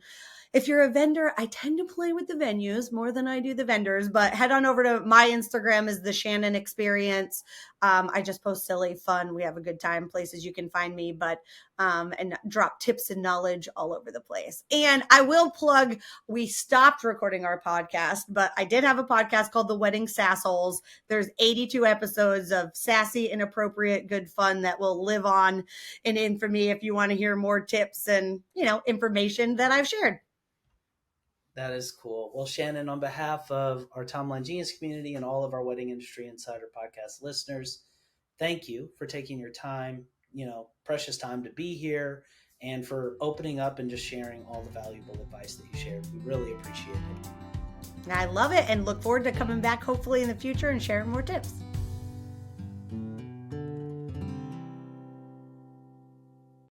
If you're a vendor, I tend to play with the venues more than I do the vendors, but head on over to my Instagram is the Shannon Experience. I just post silly fun. We have a good time, places you can find me, but and drop tips and knowledge all over the place. And I will plug, we stopped recording our podcast, but I did have a podcast called The Wedding Sassholes. There's 82 episodes of sassy, inappropriate, good fun that will live on in infamy if you want to hear more tips and, information that I've shared. That is cool. Well, Shannon, on behalf of our Timeline Genius community and all of our Wedding Industry Insider podcast listeners, thank you for taking your time, precious time to be here, and for opening up and just sharing all the valuable advice that you shared. We really appreciate it. I love it and look forward to coming back hopefully in the future and sharing more tips.